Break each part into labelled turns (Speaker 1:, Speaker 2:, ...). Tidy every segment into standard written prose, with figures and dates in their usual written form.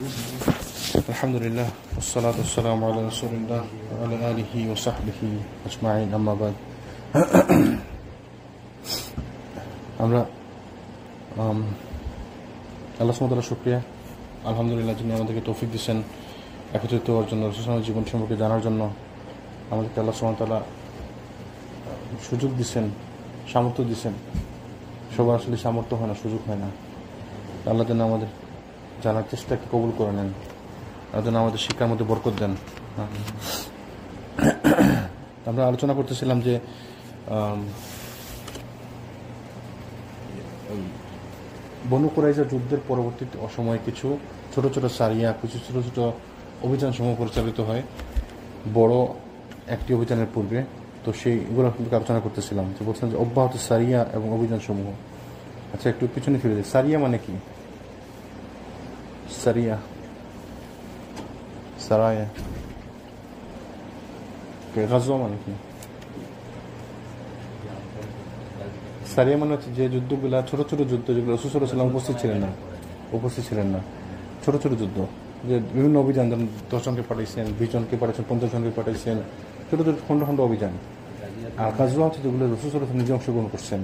Speaker 1: আলহামদুলিল্লাহ والصلاة والسلام على رسول الله وعلى آله وصحبه أجمعين أما بعد আমরা আল্লাহ সুবহানাহু ওয়া তাআলার শুকরিয়া আলহামদুলিল্লাহ যিনি আমাদেরকে তৌফিক দিয়েছেন একত্রিত হওয়ার জন্য রাসূলের জীবন সম্পর্কে জানার জন্য আমাদেরকে আল্লাহ সুবহানাহু ওয়া তাআলা সুযোগ দিয়েছেন সামর্থ্য দিয়েছেন সবার আসলে সামর্থ্য হয় না সুযোগ হয় না আল্লাহ যেন আমাদের জানার চেষ্টাকে কবুল করে নেন যেন আমাদের শিক্ষার মধ্যে বরকত দেন আমরা আলোচনা করতেছিলাম যে বনু কুরাইজা যুদ্ধের পরবর্তী সময়ে কিছু ছোট ছোট সারিয়া কিছু ছোট ছোট অভিযান সমূহ পরিচালিত হয় বড় একটি অভিযানের পূর্বে তো সেইগুলো আলোচনা করতেছিলাম যে বলছিলাম যে অব্যাহত সারিয়া এবং অভিযান সমূহ আচ্ছা একটু পিছনে ফিরে যাই সারিয়া মানে কি সারিয়া সারায়া গাজওয়া মানে কি সারিয়া মানে হচ্ছে যে যুদ্ধগুলা ছোট ছোট যুদ্ধ যেগুলো রাসূল সাল্লাল্লাহু আলাইহি ওয়াসাল্লাম উপস্থিত ছিলেন না ছোট ছোট যুদ্ধ যে বিভিন্ন অভিযান যেমন 10 জনকে পাঠাইছেন 20 জনকে পাঠাইছেন 50 জনকে পাঠাইছেন ছোট ছোট খন্ড খন্ড অভিযান আর গাজওয়া হচ্ছে যেগুলো রাসূল সাল্লাল্লাহু আলাইহি ওয়াসাল্লাম নিজে অংশগ্রহণ করছেন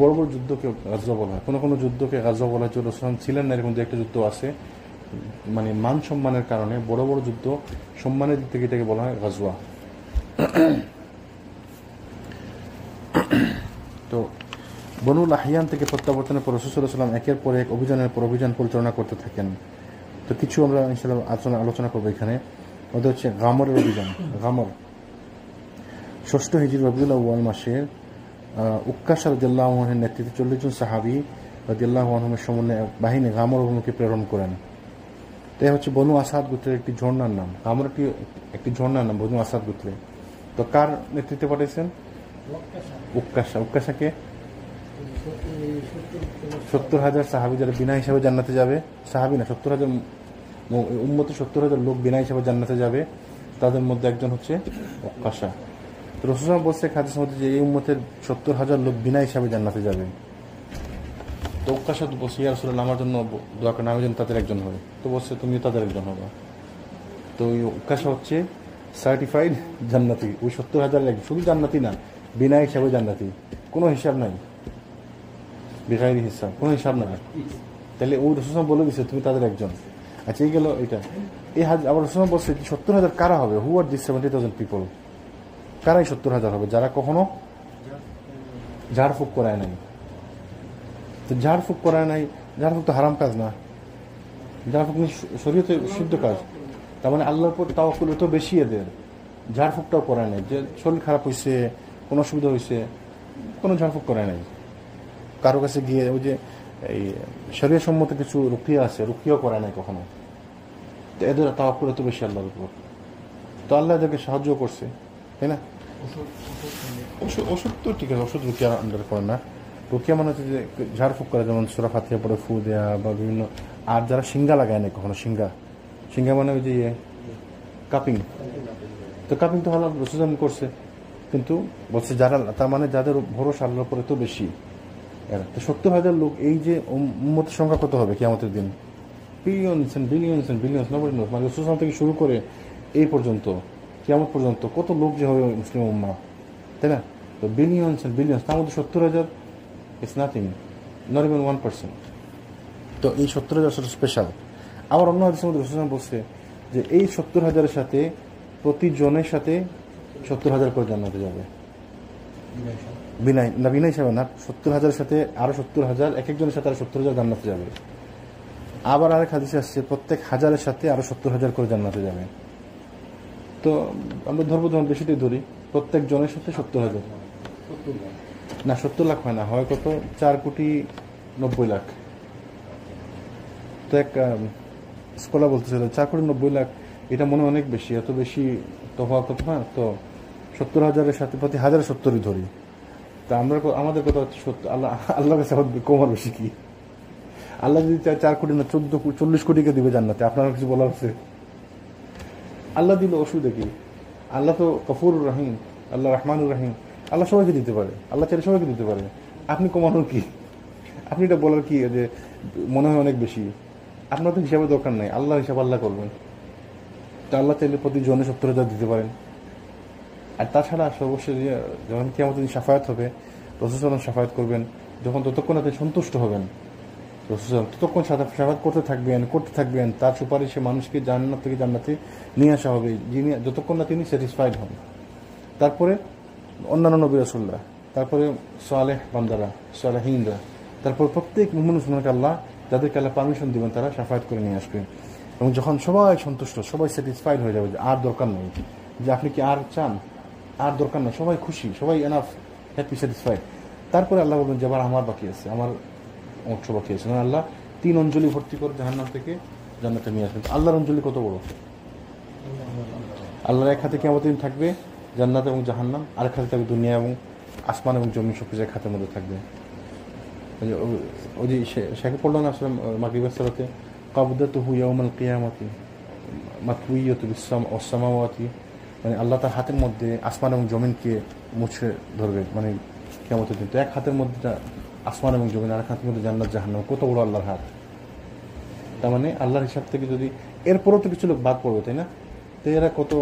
Speaker 1: বড় বড় যুদ্ধকে গাজওয়া বলা হয় কোনো কোনো যুদ্ধকে গাজওয়া বলা হয় যে রাসূল ছিলেন না এরকম যে একটা যুদ্ধ আছে মানে মান সম্মানের কারণে বড় বড় যুদ্ধ সম্মানের দিক থেকে এটাকে বলা হয় গাজওয়া তো বনু লাহিয়ান থেকে প্রত্যাবর্তনের পর রাসূল সাল্লাল্লাহু আলাইহি ওয়াসাল্লাম একের পর এক অভিযানের পর অভিযান পরিচালনা করতে থাকেন তো কিছু আমরা ইনশাআল্লাহ আলোচনা করবো এখানে ওদের হচ্ছে গামরের অভিযান গামর 6ষ্ঠ হিজরি রবিউল আউয়াল মাসে উক্কাশা রাদিয়াল্লাহু আনহুর নেতৃত্বে 40 জন সাহাবী রাদিয়াল্লাহু আনহুমের সমন্বয়ে বাহিনী গামর অভিমুখে প্রেরণ করেন তাই হচ্ছে বনু আসাদ গোত্রের একটি ঝর্ণার নাম গামর একটি ঝর্ণার নাম বনু আসাদ গোত্রে তো কার নেতৃত্বে পাঠিয়েছেন উক্কাশাকে 70,000 সাহাবী যারা বিনা হিসাবে জান্নাতে যাবে সাহাবী না 70,000 উম্মতে 70,000 লোক বিনা হিসাবে জান্নাতে যাবে তাদের মধ্যে একজন হচ্ছে উক্কাশা তো রাসূল বলছে হাদিসের মধ্যে যে এই উম্মতের 70,000 লোক বিনা হিসাবে জান্নাতে যাবে তো উক্কাশা তো বলছে ইয়া রাসূলুল্লাহ আমার জন্য দোয়া করেন আমি যেন তাদের একজন হই তো বলছে তুমি তাদের একজন হবে তো ওই উক্কাশা হচ্ছে সার্টিফাইড জান্নাতি ওই 70,000 শুধু জান্নাতি না বিনা হিসাবে জান্নাতি কোনো হিসাব নাই বেগাইরি হিসাব কোনো হিসাব নাই তাহলে ওই রাসূল বলে দিচ্ছে তুমি তাদের একজন আচ্ছা এই গেল এটা এই আবার রাসূল বলছে 70,000 কারা হবে হু আর দিস 70,000 পিপল কারাই 70,000 হবে যারা কখনো ঝাড়ফুঁক করায় নাই তো ঝাড়ফুঁক করায় নাই ঝাড়ফুঁক তো হারাম কাজ না ঝাড়ফুঁক শরীয়তে সিদ্ধ কাজ তার মানে আল্লাহর উপর তাওয়াক্কুল তো বেশি এদের ঝাড়ফুঁকটাও করায় নাই যে শরীর খারাপ হয়েছে কোনো অসুবিধা হয়েছে কোনো ঝাড়ফুঁক করায় নাই কারো কাছে গিয়ে ওই যে এই শরীয় সম্মত কিছু রুকিয়া আছে রুকিয়াও করায় নাই কখনো তো এদের তাওয়াক্কুল তো বেশি আল্লাহর উপর তো আল্লাহ এদেরকে সাহায্য করছে তাই না ওষুধ তো ঠিক আছে ওষুধ রুকিয়া আন্ডার করে না রুকিয়া মানে হচ্ছে যে ঝাড়ফুঁক করে যেমন সূরা ফাতিহা পড়ে ফু দেয়া বা বিভিন্ন আর যারা সিঙ্গা লাগায় না কখনো সিঙ্গা মানে ওই যে কাপিং তো কাপিং তো আল্লাহ রাসূল করছে কিন্তু বলছে যারা তার মানে যাদের ভরসা আল্লাহর উপরে তো বেশি এরা তো 70,000 লোক এই যে উম্মতের সংখ্যা কত হবে কিয়ামতের দিন billions and billions and billions মানে রাসূল থেকে শুরু করে এই পর্যন্ত কিয়ামত পর্যন্ত কত লোক যে হবে মুসলিম উম্মাহ তাই না তো বিলিয়নস এন্ড বিলিয়নস তার মধ্যে 70,000 ইটস নাথিং নট ইভেন 1% তো এই 70,000 স্পেশাল আবার অন্য হাদিসের মধ্যে রাসূল বলছে যে এই 70,000-এর সাথে প্রতিজনের সাথে 70,000 করে জান্নাতে যাবে বিনা হিসাবে না 70,000-এর সাথে আরো 70,000 এক একজনের সাথে আরো 70,000 জান্নাতে যাবে আবার আরেক হাদিসে আসছে প্রত্যেক হাজারের সাথে আরো 70,000 করে জান্নাতে যাবে তো আমরা ধরবো যখন বেশিটাই ধরি প্রত্যেক জনের সাথে 70,000 না 70 লাখ হয় না হয় কত 4,90,00,000 তো এক স্কলার বলতেছিল 4,90,00,000 এটা মনে অনেক বেশি এত বেশি তফাৎ না তো 70,000-এর সাথে প্রতি 1,070 ধরি তা আমরা আমাদের কথা হচ্ছে আল্লাহর কাছে কমার বেশি কি আল্লাহ যদি 4 কোটি না 40 কোটিকে দিবে জান্নাতে আপনার কিছু বলার আছে আল্লাহ দিল অসুবিধা কি আল্লাহ তো গফুরুর রহিম আল্লাহ রহমানুর রহিম আল্লাহ সবাইকে দিতে পারে আল্লাহ চাইলে সবাইকে দিতে পারে আপনি কমানোর কি আপনি এটা বলার কি যে মনে হয় অনেক বেশি আপনার তো হিসাবে দরকার নেই, আল্লাহ হিসাব আল্লাহ করবেন। তো আল্লাহ চাইলে প্রতি জনে 70,000 দিতে পারেন। আর তাছাড়া অবশ্যই যখন কিয়ামতের দিন শাফায়াত হবে, রাসূল সাল্লাল্লাহু আলাইহি ওয়াসাল্লাম শাফায়াত করবেন, যখন ততক্ষণ আপনি সন্তুষ্ট হবেন, রাসূল সাল্লাল্লাহু আলাইহি ওয়াসাল্লাম ততক্ষণ শাফায়াত করতে থাকবেন, তার সুপারিশে মানুষকে জান্নাত থেকে জান্নাতে নিয়ে আসা হবে, যিনি যতক্ষণ না তিনি স্যাটিসফাইড হন। তারপরে অন্যান্য নবী রাসূলরা, তারপরে সালেহ বান্দারা, সালেহিনরা, তারপর প্রত্যেক মুমিন মুসলমানকে আল্লাহ, যাদেরকে আল্লাহ পারমিশন দিবেন, তারা শাফায়াত করে নিয়ে আসবে। এবং যখন সবাই সন্তুষ্ট, সবাই স্যাটিসফাইড হয়ে যাবে, যে আর দরকার নেই, যে আপনি কি আর চান, আর দরকার নেই, সবাই খুশি, সবাই এনাফ, হ্যাপি, স্যাটিসফাইড। তারপরে আল্লাহ বলবেন যে আবার আমার বাকি আছে, আমার অংশ বাকি আছে। মানে আল্লাহ 3 অঞ্জলি ভর্তি করে জাহান্নাম থেকে জান্নাতে নিয়ে আসবেন। আল্লাহর অঞ্জলি কত বড়! আল্লাহর এক হাতে কিয়ামতের দিন থাকবে জান্নাত এবং জাহান্নাম, আরেক হাতে থাকবে দুনিয়া এবং আসমান এবং জমিন, সব কিছু এক হাতের মধ্যে থাকবে। ওই যে শেখে পড়ল না আসলে মাগরিবের সালাতে, কাবদাতুহু ইয়াউমাল কিয়ামাতি মাতউইয়াতু বিস-সামাওয়াতি, মানে আল্লাহ তার হাতের মধ্যে আসমান এবং জমিনকে মুছে ধরবে, মানে কিয়ামতের দিন। তো এক হাতের মধ্যে আসমান এবং জমিন, আরেক হাতের মধ্যে জান্নাত জাহান্নাম, কত বড় আল্লাহর হাত! তার মানে আল্লাহর হিসাব থেকে যদি এরপরও তো কিছু লোক বাদ পড়বে, তাই না? তো এরা কত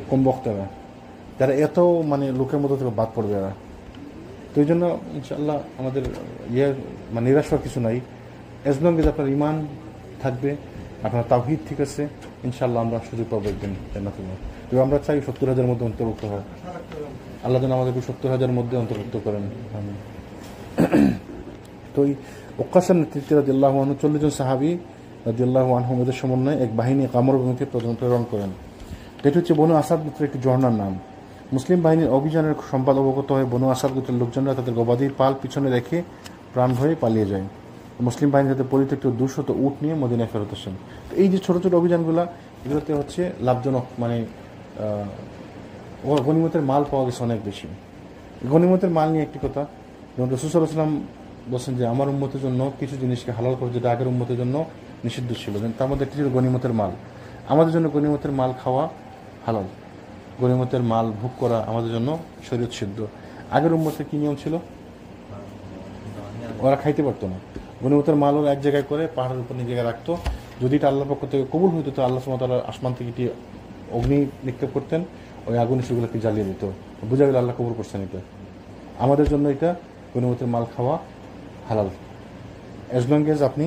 Speaker 1: কম বক্তারা, তারা এত মানে লোকের মতো থেকে বাদ পড়বে এরা। তো এই জন্য ইনশাআল্লাহ আমাদের মানে নিরাশ হওয়ার কিছু নাই। এজ লং এজ আপনার ইমান থাকবে, আপনার তাওহীদ ঠিক আছে, ইনশাআল্লাহ আমরা সুযোগ পাবো একদিন জান্নাতে। তো আমরা চাই 70,000 মধ্যে অন্তর্ভুক্ত হয়। আল্লাহ যেন আমাদেরকে 70,000 মধ্যে অন্তর্ভুক্ত করেন। তো এই ওকাসার নেতৃত্বে রাদিয়াল্লাহু আনহু 40 জন সাহাবী রাদিয়াল্লাহু আনহুম এদের সমন্বয়ে এক বাহিনী কামর ভূমিকে প্রেরণ করেন। এটা হচ্ছে বনু আসাদ গোত্রের একটি ঝর্ণার নাম। মুসলিম বাহিনীর অভিযানের সংবাদ অবগত হয়ে বনু আসাদ গোত্রের লোকজনরা তাদের গবাদির পাল পিছনে রেখে প্রাণ ভয়ে পালিয়ে যায়। মুসলিম বাহিনী তাদের পরিত্যক্ত 200 উট নিয়ে মদিনায় ফেরত আসেন। তো এই যে ছোট ছোট অভিযানগুলো, এগুলোতে হচ্ছে লাভজনক, মানে গনিমতের মাল পাওয়া গেছে অনেক বেশি। গনিমতের মাল নিয়ে একটি কথা, যেমন রাসূল সাল্লাল্লাহু আলাইহি ওয়াসাল্লাম বলছেন যে আমার উম্মতের জন্য কিছু জিনিসকে হালাল করে, যেটা আগের উম্মতের জন্য নিষিদ্ধ ছিল, তার মধ্যে একটি ছিল গনিমতের মাল। আমাদের জন্য গনিমতের মাল খাওয়া হালাল, গনিমতের মাল ভোগ করা আমাদের জন্য শরীয়ত সিদ্ধ। আগের উম্মতের কি নিয়ম ছিল? ওরা খাইতে পারতো না। গনিমতের মাল ওরা এক জায়গায় করে পাহাড়ের উপর নিয়ে জায়গায় রাখতো। যদি এটা আল্লাহর পক্ষ থেকে কবুল হইতো, তো আল্লাহ সুবহানাহু ওয়া তাআলা আসমান থেকে এটি অগ্নি নিক্ষেপ করতেন, ওই আগুন সেগুলোকে জ্বালিয়ে দিত, বোঝা গেল আল্লাহ কবুল করছেন এটা। আমাদের জন্য এটা গনিমতের মাল খাওয়া হালাল, অ্যাজ লং এজ আপনি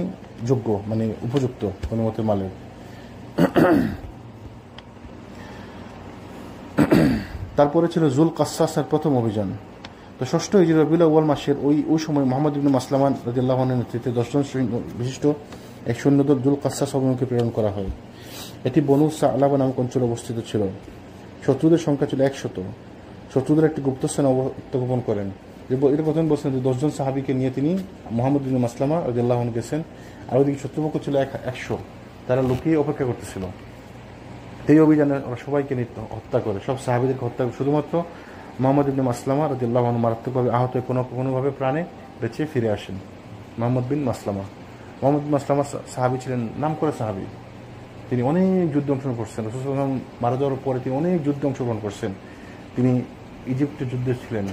Speaker 1: যোগ্য, মানে উপযুক্ত গনিমতের মালের। তারপরে ছিল জুল কাসসাসের প্রথম অভিযান। তো 6 হিজরি রবিউল আউয়াল মাসের ওই সময় মুহাম্মদ ইবনে মাসলামা রাদিয়াল্লাহু আনহুর নেতৃত্বে 10 জন বিশিষ্ট এক সৈন্যদল জুল কাসসাস অভিমুখে প্রেরণ করা হয়। এটি বনু সালাবা নামক অঞ্চলে অবস্থিত ছিল। শত্রুদের সংখ্যা ছিল 100। শত্রুদের একটি গুপ্তস্থানে আত্মগোপন করেন। এটা প্রথমে বলছেন যে 10 জন সাহাবীকে নিয়ে তিনি মুহাম্মদ ইবনে মাসলামা রাদিয়াল্লাহু আনহু গেছেন, আর ওইদিকে শত্রুপক্ষ ছিল 100, তারা লুকিয়ে অপেক্ষা করতেছিল। এই অভিযানে ওরা সবাইকে হত্যা করে, সব সাহাবীদেরকে হত্যা করে, শুধুমাত্র মুহাম্মদ ইবনে মাসলামা রাদিয়াল্লাহু আনহু মারাত্মকভাবে আহত হয়ে কোনোভাবে প্রাণে বেঁচে ফিরে আসেন। মুহাম্মদ বিন মাসলামা সাহাবী ছিলেন, নাম করে সাহাবী। তিনি অনেক যুদ্ধে অংশগ্রহণ করছেন। রাসূল সাল্লাল্লাহু আলাইহি ওয়াসাল্লাম মারা যাওয়ার পরে তিনি অনেক যুদ্ধে অংশগ্রহণ করছেন। তিনি ইজিপ্টের যুদ্ধে ছিলেন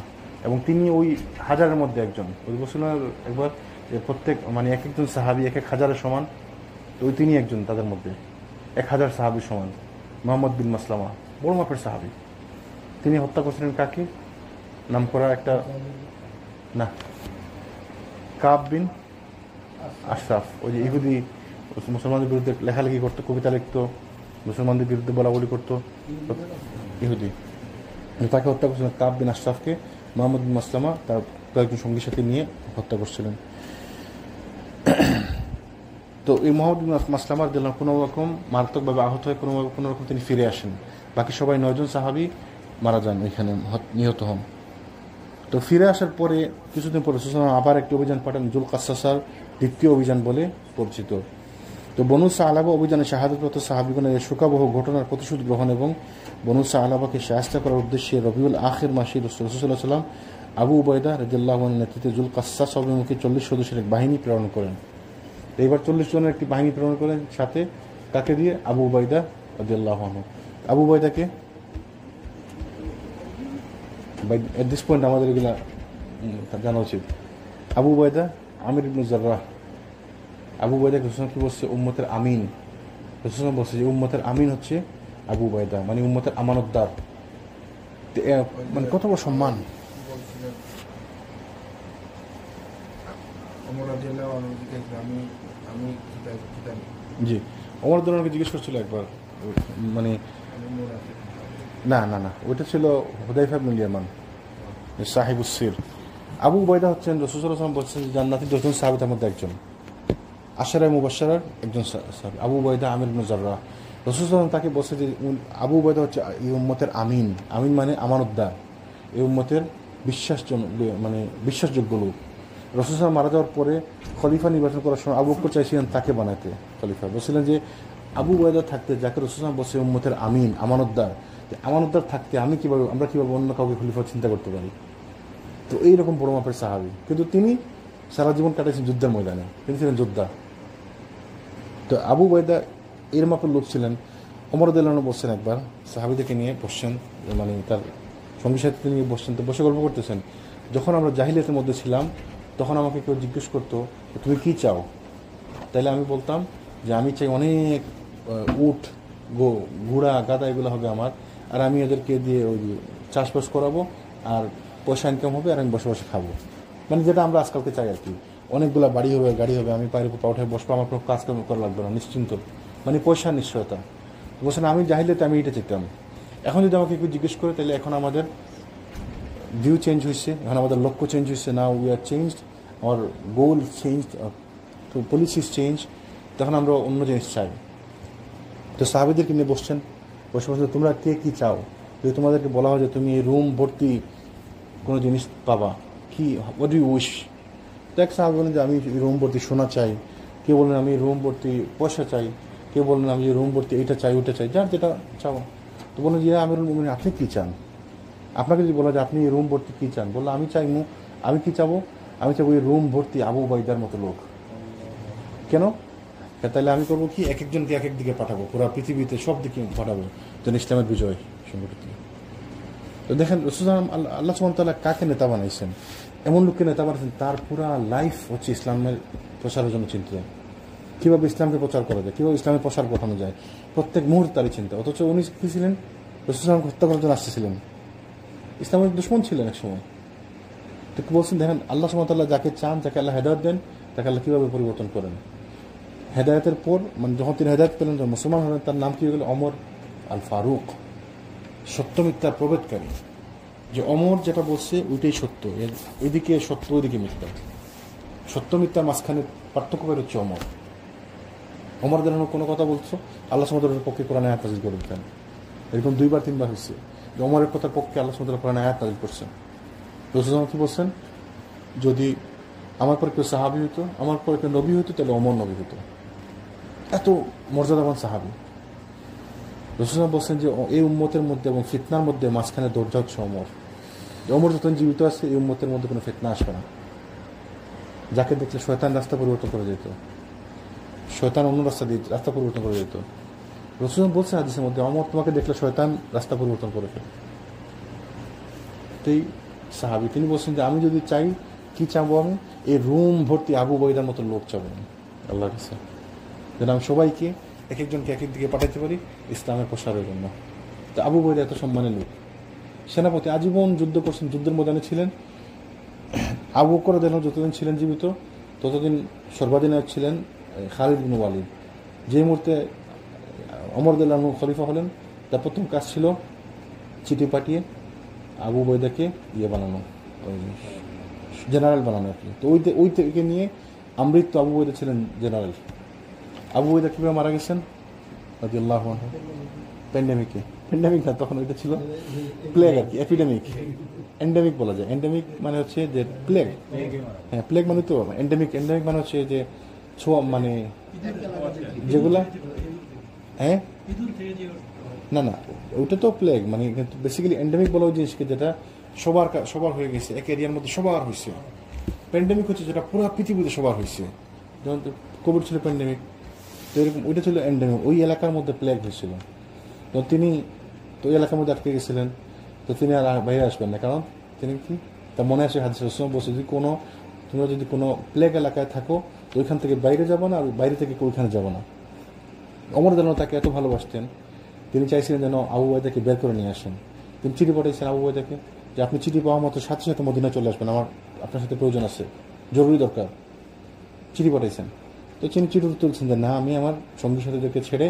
Speaker 1: এবং তিনি ওই হাজারের মধ্যে একজন। ওই বছর একবার প্রত্যেক মানে এক একজন সাহাবী 1,000-এর সমান, তো ওই তিনি একজন তাদের মধ্যে, 1000 সাহাবীর সমান। মুহাম্মদ বিন মাসলামা বড় মাপের সাহাবী। তিনি হত্যা করছিলেন কাকে? নাম করা একটা না, কাব বিন আশরাফ। ওই যে ইহুদি মুসলমানদের বিরুদ্ধে লেখালেখি করতো, কবিতা লিখতো, মুসলমানদের বিরুদ্ধে বলাবলি করতো, ইহুদি। তাকে হত্যা করছিলেন কাব বিন আশরাফকে মুহাম্মদ বিন মাসলামা তার কয়েকজন সঙ্গীর সাথে নিয়ে হত্যা করছিলেন। তো এই মুহাম্মদ বিন মাসলামার দিলাম কোনো রকম মারাত্মকভাবে আহত হয়ে কোনো রকম তিনি ফিরে আসেন। বাকি সবাই 9 জন সাহাবী মারা যান, এখানে নিহত হন। তো ফিরে আসার পরে কিছুদিন পরে আবার একটি অভিযান পাঠান, জুল কাসসাসার দ্বিতীয় অভিযান বলে পরিচিত। তো বনু সালাবা অভিযানে শাহাদাতপ্রাপ্ত সাহাবীগণের শোকাবহ ঘটনার প্রতিশোধ গ্রহণ এবং বনু সালাবাকে শায়েস্তা করার উদ্দেশ্যে রবিউল আখির মাসে রাসূল সাল্লাল্লাহু আলাইহি ওয়াসাল্লাম আবু উবাইদা রাদিয়াল্লাহু আনহুর নেতৃত্বে জুল কাসসাস অভিমুখে 40 সদস্যের এক বাহিনী প্রেরণ করেন। এইবার 40 জনের একটি বাহিনী প্রেরণ করেন, সাথে তাকে দিয়ে আবু উবাইদা রাদিয়াল্লাহু আনহু। আবু উবাইদাকে এট দিস পয়েন্ট আমাদের এগুলা জানা উচিত। আবু উবাইদা আমির ইবনে জাররাহ, আবু উবাইদা রসুল কি বলছে? উম্মতের আমিন। রসুল বলছে যে উম্মতের আমিন হচ্ছে আবু উবাইদা, মানে উম্মতের আমানতদার। মানে কত বড় সম্মান।
Speaker 2: বলছিলেন ওমর রাদিয়াল্লাহু আনহু জিজ্ঞেস আমি আমি কিতাব
Speaker 1: জি, ওমর রাদিয়াল্লাহু জিজ্ঞেস করছিল একবার, মানে
Speaker 2: আমি মুনাফিক।
Speaker 1: না না না, ওইটা ছিল হুদাইফা ইবনুল ইয়ামান, সাহিবুস সির। আবু উবাইদা হচ্ছেন রাসূল সাল্লাল্লাহু আলাইহি ওয়াসাল্লাম বলছেন জান্নাতি 10 জন সাহাবীদের মধ্যে একজন, আশারায়ে মুবাশশারার একজন সাহাবী আবু উবাইদা আমির ইবনে জাররাহ। রাসূল সাল্লাল্লাহু আলাইহি ওয়াসাল্লাম তাকে বলছে যে আবু উবাইদা হচ্ছে এই উম্মতের আমিন। আমিন মানে আমানতদার, এই উম্মতের মানে বিশ্বাসযোগ্য লোক। রাসূল সাল্লাল্লাহু মারা যাওয়ার পরে খলিফা নির্বাচন করার সময় আবু বকর চাইছিলেন তাকে বানাতে খলিফা। বলছিলেন যে আবু উবাইদা থাকতে, যাকে রাসূল সাল্লাল্লাহু বলছে উম্মতের আমিন, আমানতদার, আমানতদার থাকতে আমরা কিভাবে অন্য কাউকে খলিফা চিন্তা করতে পারি? তো এইরকম বড় মাপের সাহাবী, কিন্তু তিনি সারা জীবন কাটাইছেন যুদ্ধের ময়দানে, তিনি ছিলেন যোদ্ধা। তো আবু উবাইদা এর মাপের লোক ছিলেন। ওমর রাদিয়াল্লাহু আনহু বসছেন একবার, সাহাবীদেরকে নিয়ে বসছেন, মানে তার সঙ্গী সাথীদের নিয়ে বসছেন, তো বসে গল্প করতেছেন। যখন আমরা জাহিলিয়াতের মধ্যে ছিলাম তখন আমাকে কেউ জিজ্ঞেস করতো তুমি কি চাও, তাইলে আমি বলতাম যে আমি চাই অনেক উট, ঘোড়া, গাদা এগুলো হবে আমার, আর আমি এদেরকে দিয়ে ওই চাষবাস করাবো, আর পয়সা ইনকাম হবে, আর আমি বসে বসে খাবো। মানে যেটা আমরা আজকালকে চাই আর কি, অনেকগুলো বাড়ি হবে, গাড়ি হবে, আমি পায়ের উপর পা উঠে বসবো, আমার কোনো কাজ কাম করা লাগবে না, নিশ্চিন্ত, মানে পয়সার নিশ্চয়তা। বলছেন আমি জাহিলিয়াতে আমি এটা চাইতাম। এখন যদি আমাকে কেউ জিজ্ঞেস করে, তাহলে এখন আমাদের ভিউ চেঞ্জ হয়েছে, এখন আমাদের লক্ষ্য চেঞ্জ হয়েছে, now we are changed, hour goal change, তো পলিসিস চেঞ্জ, তখন আমরা অন্য জিনিস চাই। তো সাহাবীদেরকে নিয়ে বসছেন, বসে বসে তোমরা কে কী চাও? যদি তোমাদেরকে বলা হয় যে তুমি এই রুম ভর্তি কোনো জিনিস পাবা, কি হোয়াট ডু ইউ উইশ? তো এক সাহাবী বলেন যে আমি রুম ভর্তি সোনা চাই, কেউ বলেন আমি রুম ভর্তি পয়সা চাই, কেউ বলেন আমি রুম ভর্তি এইটা চাই ওইটা চাই, যার যেটা চাও। তো বলেন যে আমিরুল মুমিনিন আপনি কী চান? আপনাকে যদি বলা যায় আপনি এই রুম ভর্তি কী চান, বললো আমি চাই আমি কী চাবো, আমি চাবো এই রুম ভর্তি আবু উবাইদার মতো লোক। কেন? তাহলে আমি করবো কি, এক একজনকে এক এক দিকে পাঠাবো, পুরো পৃথিবীতে সব দিকে পাঠাবো, যেন ইসলামের বিজয় সংগঠিত। তো দেখেন রাসূল আল্লাহ সুবহানাহু ওয়া তাআলা কাকে নেতা বানাইছেন? এমন লোককে নেতা বানাইছেন তার পুরা লাইফ হচ্ছে ইসলামের প্রচারের জন্য চিন্তা, কীভাবে ইসলামকে প্রচার করা যায়, কীভাবে ইসলামের প্রসার ঘটানো যায়, প্রত্যেক মুহূর্তে তারই চিন্তা। অথচ উনি কী ছিলেন? রাসূল হত্যা করার জন্য আসতেছিলেন, ইসলামের দুশমন ছিলেন এক সময়। তো বলছেন দেখেন আল্লাহ সুবহানাহু ওয়া তাআলা যাকে চান, যাকে আল্লাহ হেদায়েত দেন, তাকে আল্লাহ কীভাবে পরিবর্তন করেন। হেদায়েতের পর, মানে যখন তিনি হেদায়েত পেলেন, যখন মুসলমান হলেন, তার নাম কী হয়ে গেল? ওমর আল ফারুক, সত্য মিথ্যার প্রভেদকারী। যে ওমর যেটা বলছে ওইটাই সত্য, এর ওইদিকে সত্য ওইদিকে মিথ্যা, সত্য মিথ্যার মাঝখানে পার্থক্য করে হচ্ছে ওমর। ওমর যেন কোনো কথা বলছো, আল্লাহ সুবহানাহু ওয়া তাআলার পক্ষে কোরআন আয়াত নাযিল করে দিতেন। এরকম 2-3 হয়েছে যে ওমরের কথার পক্ষে আল্লাহ সুবহানাহু ওয়া তাআলা কোরআন আয়াত নাযিল করছেন। রাসূলুল্লাহ কি বলছেন? যদি আমার পর কেউ সাহাবী হতো, আমার পর কেউ নবী হতো, তাহলে ওমর নবী হতো। এত মর্যাদাবান সাহাবী। রাসূলুল্লাহ বলছেন যে এই উম্মতের মধ্যে এবং ফিতনার মধ্যে মাঝখানে দরজা হচ্ছে ওমর। ওমর যতদিন জীবিত আছে এই উম্মতের মধ্যে কোনো ফিতনা আসবে না। যাকে দেখলে শয়তান রাস্তা পরিবর্তন করে যেত, শয়তান অন্য রাস্তা দিয়ে রাস্তা পরিবর্তন করে যেত। রাসূলুল্লাহ বলছেন হাদিসের মধ্যে, ওমর তোমাকে দেখলে শয়তান রাস্তা পরিবর্তন করে ফেলে। এই সাহাবী তিনি বলছেন যে আমি যদি চাই, কি চাবো? আমি এই রুম ভর্তি আবু উবাইদার মতো লোক চাবো আমি আল্লাহর কাছে, যেন আমি সবাইকে এক একজনকে এক এক দিকে পাঠাতে পারি ইসলামের প্রসারের জন্য। তো আবু উবাইদা এত সম্মানের লোক, সেনাপতি, আজীবন যুদ্ধ করছেন, যুদ্ধের ময়দানে ছিলেন। আবু বকর রাদিয়াল্লাহু আনহু যতদিন ছিলেন জীবিত, ততদিন সর্বাধিনায়ক ছিলেন খালিদ ইবনে ওয়ালিদ। যে মুহূর্তে ওমর রাদিয়াল্লাহু আনহু খলিফা হলেন, তার প্রথম কাজ ছিল চিঠি পাঠিয়ে আবু উবাইদাকে বানানো, জেনারেল বানানো আর কি। তো ওই থেকে নিয়ে আমৃত্যু আবু উবাইদা ছিলেন জেনারেল। আবু উবাইদা কীভাবে মারা গেছেন রাদিয়াল্লাহু আনহু? প্যান্ডেমিক না, তখন ওইটা ছিল প্লেগ আর কি, এপিডেমিক, এন্ডেমিক বলা যায়। এন্ডেমিক মানে হচ্ছে যে প্লেগ, হ্যাঁ প্লেগ মানে তো এন্ডেমিক মানে হচ্ছে যে ছোঁয়া, মানে যেগুলা, হ্যাঁ না না ওইটা তো প্লেগ মানে, কিন্তু বেসিক্যালি এন্ডেমিক বলা ওই জিনিসকে যেটা সবার হয়ে গেছে, এক এরিয়ার মধ্যে সবার হয়েছে। প্যান্ডেমিক হচ্ছে যেটা পুরো পৃথিবীতে সবার হয়েছে, যেমন কোভিড ছিল প্যান্ডেমিক, তো এরকম ওইটা ছিল এন্ডেমিক। ওই এলাকার মধ্যে প্লেগ হয়েছিল, তো তিনি তো ওই এলাকার মধ্যে আটকে গেছিলেন। তো তিনি আর বাইরে আসবেন না, কারণ তিনি কি তার মনে আছে হাদিসে রাসূল বলছে, তোমরা যদি কোনো প্লেগ এলাকায় থাকো, তো ওইখান থেকে বাইরে যাব না, আর বাইরে থেকে ওইখানে যাব না। ওমর রাদিয়াল্লাহু তাকে এত ভালোবাসতেন, তিনি চাইছিলেন যেন আবু উবাইদাকে বের করে নিয়ে আসেন। তিনি চিঠি পাঠিয়েছেন আবু উবাইদাকে যে আপনি চিঠি পাওয়া মতো সাথে সাথে মদিনা চলে আসবেন, আমার আপনার সাথে প্রয়োজন আছে, জরুরি দরকার। চিঠি পাঠিয়েছেন। তো তিনি চিঠি তুলছেন যে না, আমি আমার সঙ্গী সাথীদেরকে ছেড়ে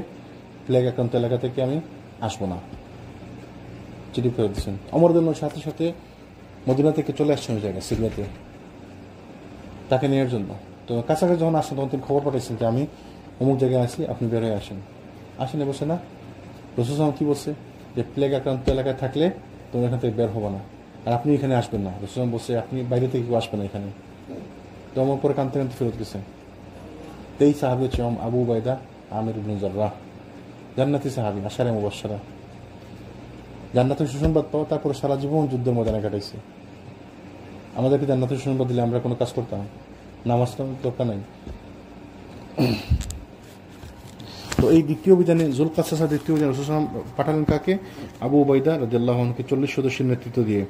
Speaker 1: প্লেগ আক্রান্ত এলাকা থেকে আমি আসবো না। চিঠি ফেরত দিচ্ছেন। ওমর রাদিয়াল্লাহু সাথে সাথে মদিনা থেকে চলে আসছেন ওই জায়গায় সিরিয়াতে তাকে নেওয়ার জন্য। তো কাছাকাছি যখন আসছেন তখন তিনি খবর পাঠিয়েছেন যে আমি অমুক জায়গায় আছি, আপনি বের হয়ে আসেন। আসেন বসে না, রাসূল সাল্লাল্লাহু কি বলছে যে প্লেগ আক্রান্ত এলাকায় থাকলে তোমরা এখান থেকে বের হবো না, আর আপনি এখানে আসবেন না। রাসূল সাল্লাল্লাহু বলছে আপনি বাইরে থেকে কেউ আসবেন না এখানে। তো আমার পরে কাঁদতে কাঁদতে ফেরত গেছে। তেই সাহাবী হচ্ছে আবু উবাইদা আমির ইবনে জাররাহ, জান্নাতি সাহাবী, আশারে মুবাশশারা, জান্নাতের সুসংবাদ পাওয়া, তারপরে সারা জীবন যুদ্ধের ময়দানে কাটাইছে। আমাদেরকে জান্নাতের সুসংবাদ দিলে আমরা কোনো কাজ করতাম? নামাজ তো দরকার নাই। তো এই দ্বিতীয় অভিযানে জুলকাসসা দ্বিতীয় অভিযানে রাসূল সাল্লাল্লাহু আলাইহি ওয়াসাল্লাম পাঠালেন কাকে? আবু উবাইদা রাদিয়াল্লাহু আনহুকে 40 সদস্যের নেতৃত্ব দিয়ে।